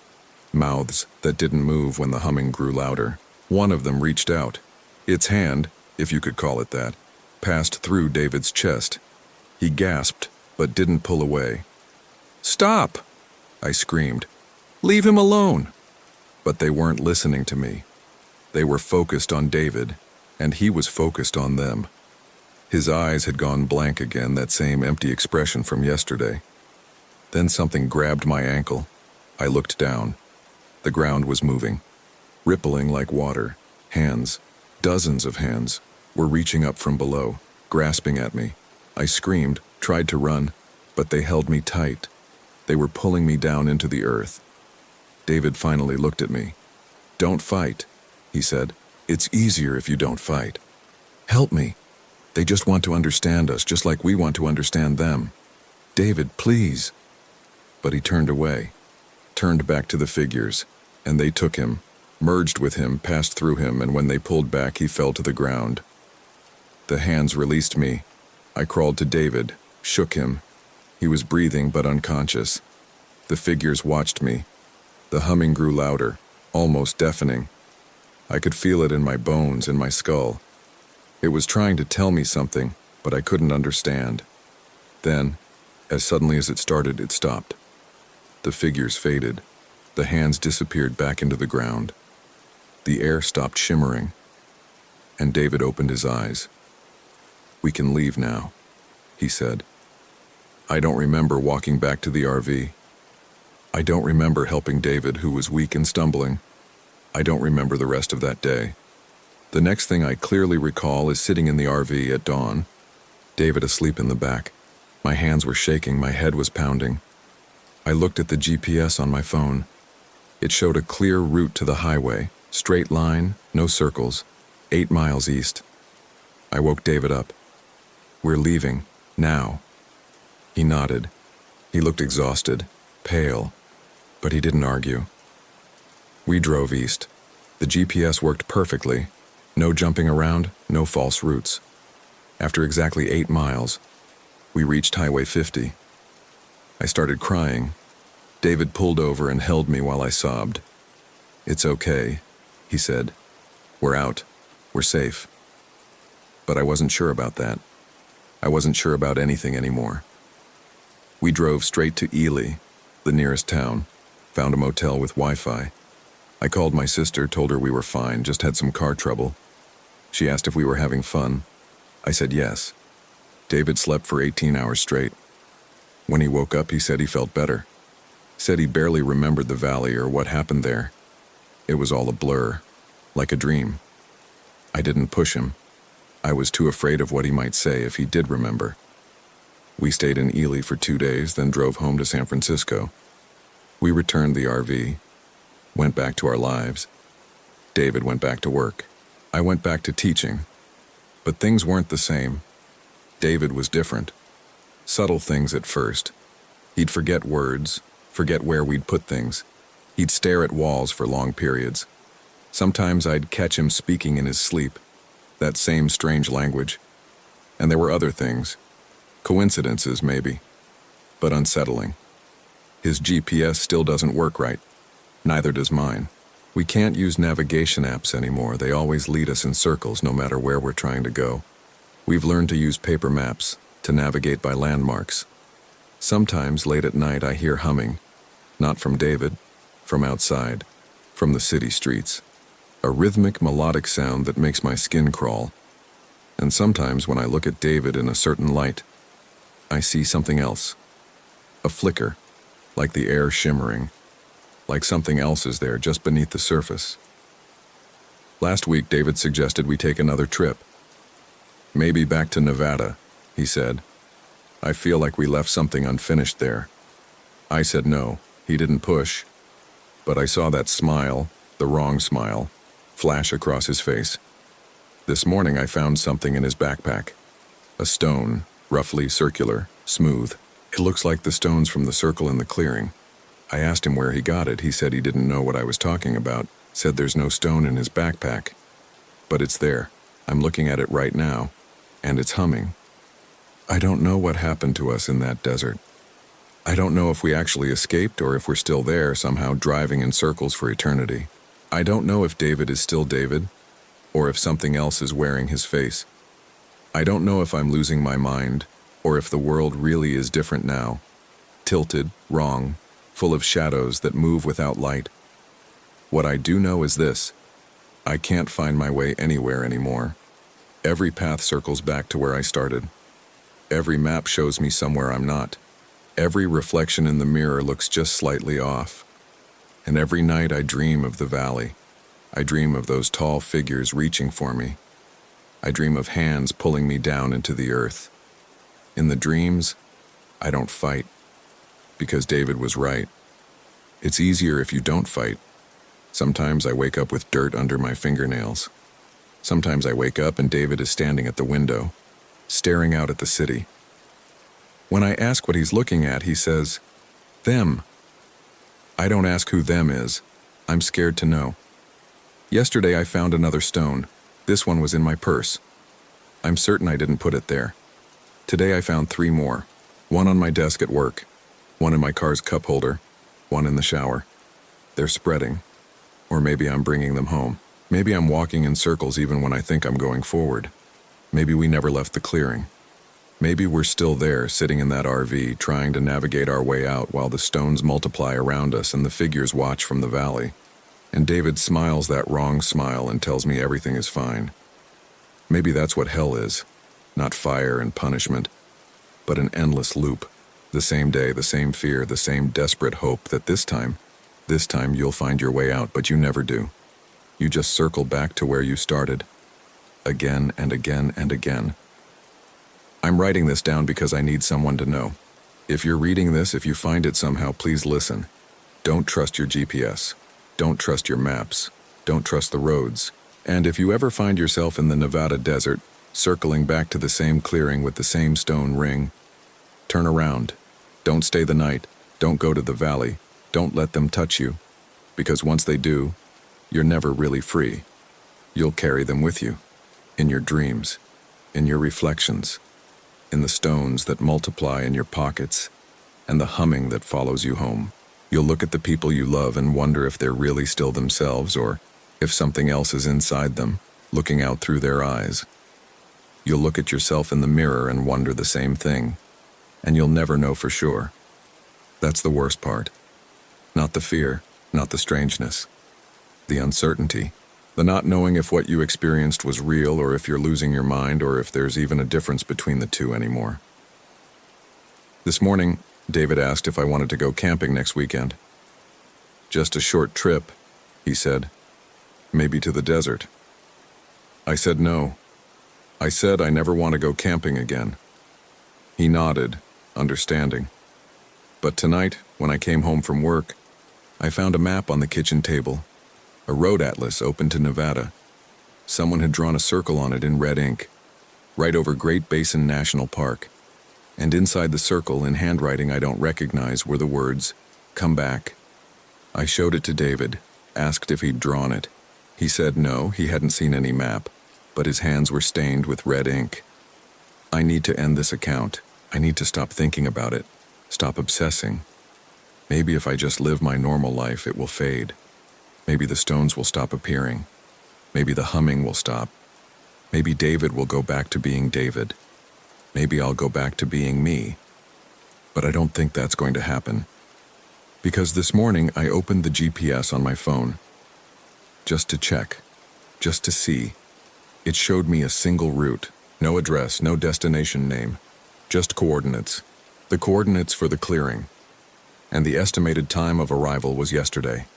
Mouths that didn't move when the humming grew louder. One of them reached out. Its hand, if you could call it that, passed through David's chest. He gasped, but didn't pull away. Stop! I screamed. Leave him alone! But they weren't listening to me. They were focused on David, and he was focused on them. His eyes had gone blank again, that same empty expression from yesterday. Then something grabbed my ankle. I looked down. The ground was moving, rippling like water. Hands, dozens of hands, were reaching up from below, grasping at me. I screamed, tried to run, but they held me tight. They were pulling me down into the earth. David finally looked at me. Don't fight, he said. It's easier if you don't fight. Help me. They just want to understand us, just like we want to understand them. David, please. But he turned away, turned back to the figures, and they took him, merged with him, passed through him, and when they pulled back, he fell to the ground. The hands released me. I crawled to David, shook him. He was breathing but unconscious. The figures watched me. The humming grew louder, almost deafening. I could feel it in my bones, in my skull. It was trying to tell me something, but I couldn't understand. Then, as suddenly as it started, it stopped. The figures faded. The hands disappeared back into the ground. The air stopped shimmering, and David opened his eyes. "We can leave now," he said. I don't remember walking back to the RV. I don't remember helping David, who was weak and stumbling. I don't remember the rest of that day. The next thing I clearly recall is sitting in the RV at dawn, David asleep in the back. My hands were shaking, my head was pounding. I looked at the GPS on my phone. It showed a clear route to the highway, straight line, no circles, 8 miles east. I woke David up. "We're leaving, now." He nodded. He looked exhausted, pale, but he didn't argue. We drove east. The GPS worked perfectly. No jumping around, no false routes. After exactly 8 miles, we reached Highway 50. I started crying. David pulled over and held me while I sobbed. "It's okay," he said. "We're out. We're safe." But I wasn't sure about that. I wasn't sure about anything anymore. We drove straight to Ely, the nearest town, found a motel with Wi-Fi. I called my sister, told her we were fine, just had some car trouble. She asked if we were having fun. I said yes. David slept for 18 hours straight. When he woke up, he said he felt better. Said he barely remembered the valley or what happened there. It was all a blur, like a dream. I didn't push him. I was too afraid of what he might say if he did remember. We stayed in Ely for 2 days, then drove home to San Francisco. We returned the RV, went back to our lives. David went back to work. I went back to teaching. But things weren't the same. David was different. Subtle things at first. He'd forget words, forget where we'd put things. He'd stare at walls for long periods. Sometimes I'd catch him speaking in his sleep, that same strange language. And there were other things. Coincidences, maybe, but unsettling. His GPS still doesn't work right. Neither does mine. We can't use navigation apps anymore. They always lead us in circles no matter where we're trying to go. We've learned to use paper maps, to navigate by landmarks. Sometimes late at night I hear humming, not from David, from outside, from the city streets. A rhythmic, melodic sound that makes my skin crawl. And sometimes when I look at David in a certain light, I see something else. A flicker, like the air shimmering, like something else is there just beneath the surface. Last week, David suggested we take another trip. Maybe back to Nevada, he said. I feel like we left something unfinished there. I said no, he didn't push, but I saw that smile, the wrong smile, flash across his face. This morning I found something in his backpack. A stone, roughly circular, smooth. It looks like the stones from the circle in the clearing. I asked him where he got it. He said he didn't know what I was talking about, said there's no stone in his backpack. But it's there. I'm looking at it right now, and it's humming. I don't know what happened to us in that desert. I don't know if we actually escaped or if we're still there, somehow driving in circles for eternity. I don't know if David is still David, or if something else is wearing his face. I don't know if I'm losing my mind, or if the world really is different now, tilted, wrong, full of shadows that move without light. What I do know is this: I can't find my way anywhere anymore. Every path circles back to where I started. Every map shows me somewhere I'm not. Every reflection in the mirror looks just slightly off. And every night I dream of the valley. I dream of those tall figures reaching for me. I dream of hands pulling me down into the earth. In the dreams, I don't fight. Because David was right. It's easier if you don't fight. Sometimes I wake up with dirt under my fingernails. Sometimes I wake up and David is standing at the window, staring out at the city. When I ask what he's looking at, he says, "Them." I don't ask who them is. I'm scared to know. Yesterday I found another stone. This one was in my purse. I'm certain I didn't put it there. Today I found 3 more. One on my desk at work, one in my car's cup holder, one in the shower. They're spreading. Or maybe I'm bringing them home. Maybe I'm walking in circles even when I think I'm going forward. Maybe we never left the clearing. Maybe we're still there, sitting in that RV, trying to navigate our way out while the stones multiply around us and the figures watch from the valley. And David smiles that wrong smile and tells me everything is fine. Maybe that's what hell is. Not fire and punishment, but an endless loop. The same day, the same fear, the same desperate hope that this time you'll find your way out, but you never do. You just circle back to where you started. Again and again and again. I'm writing this down because I need someone to know. If you're reading this, if you find it somehow, please listen. Don't trust your GPS. Don't trust your maps. Don't trust the roads. And if you ever find yourself in the Nevada desert, circling back to the same clearing with the same stone ring, turn around. Don't stay the night. Don't go to the valley. Don't let them touch you. Because once they do, you're never really free. You'll carry them with you. In your dreams. In your reflections. In the stones that multiply in your pockets. And the humming that follows you home. You'll look at the people you love and wonder if they're really still themselves or if something else is inside them, looking out through their eyes. You'll look at yourself in the mirror and wonder the same thing. And you'll never know for sure. That's the worst part. Not the fear, not the strangeness. The uncertainty. The not knowing if what you experienced was real or if you're losing your mind or if there's even a difference between the two anymore. This morning, David asked if I wanted to go camping next weekend. Just a short trip, he said. Maybe to the desert. I said no. I said I never want to go camping again. He nodded, understanding. But tonight, when I came home from work, I found a map on the kitchen table, a road atlas open to Nevada. Someone had drawn a circle on it in red ink, right over Great Basin National Park. And inside the circle, in handwriting I don't recognize, were the words, "Come back." I showed it to David, asked if he'd drawn it. He said no, he hadn't seen any map, but his hands were stained with red ink. I need to end this account. I need to stop thinking about it, stop obsessing. Maybe if I just live my normal life, it will fade. Maybe the stones will stop appearing. Maybe the humming will stop. Maybe David will go back to being David. Maybe I'll go back to being me. But I don't think that's going to happen. Because this morning I opened the GPS on my phone. Just to check. Just to see. It showed me a single route. No address, no destination name. Just coordinates. The coordinates for the clearing. And the estimated time of arrival was yesterday.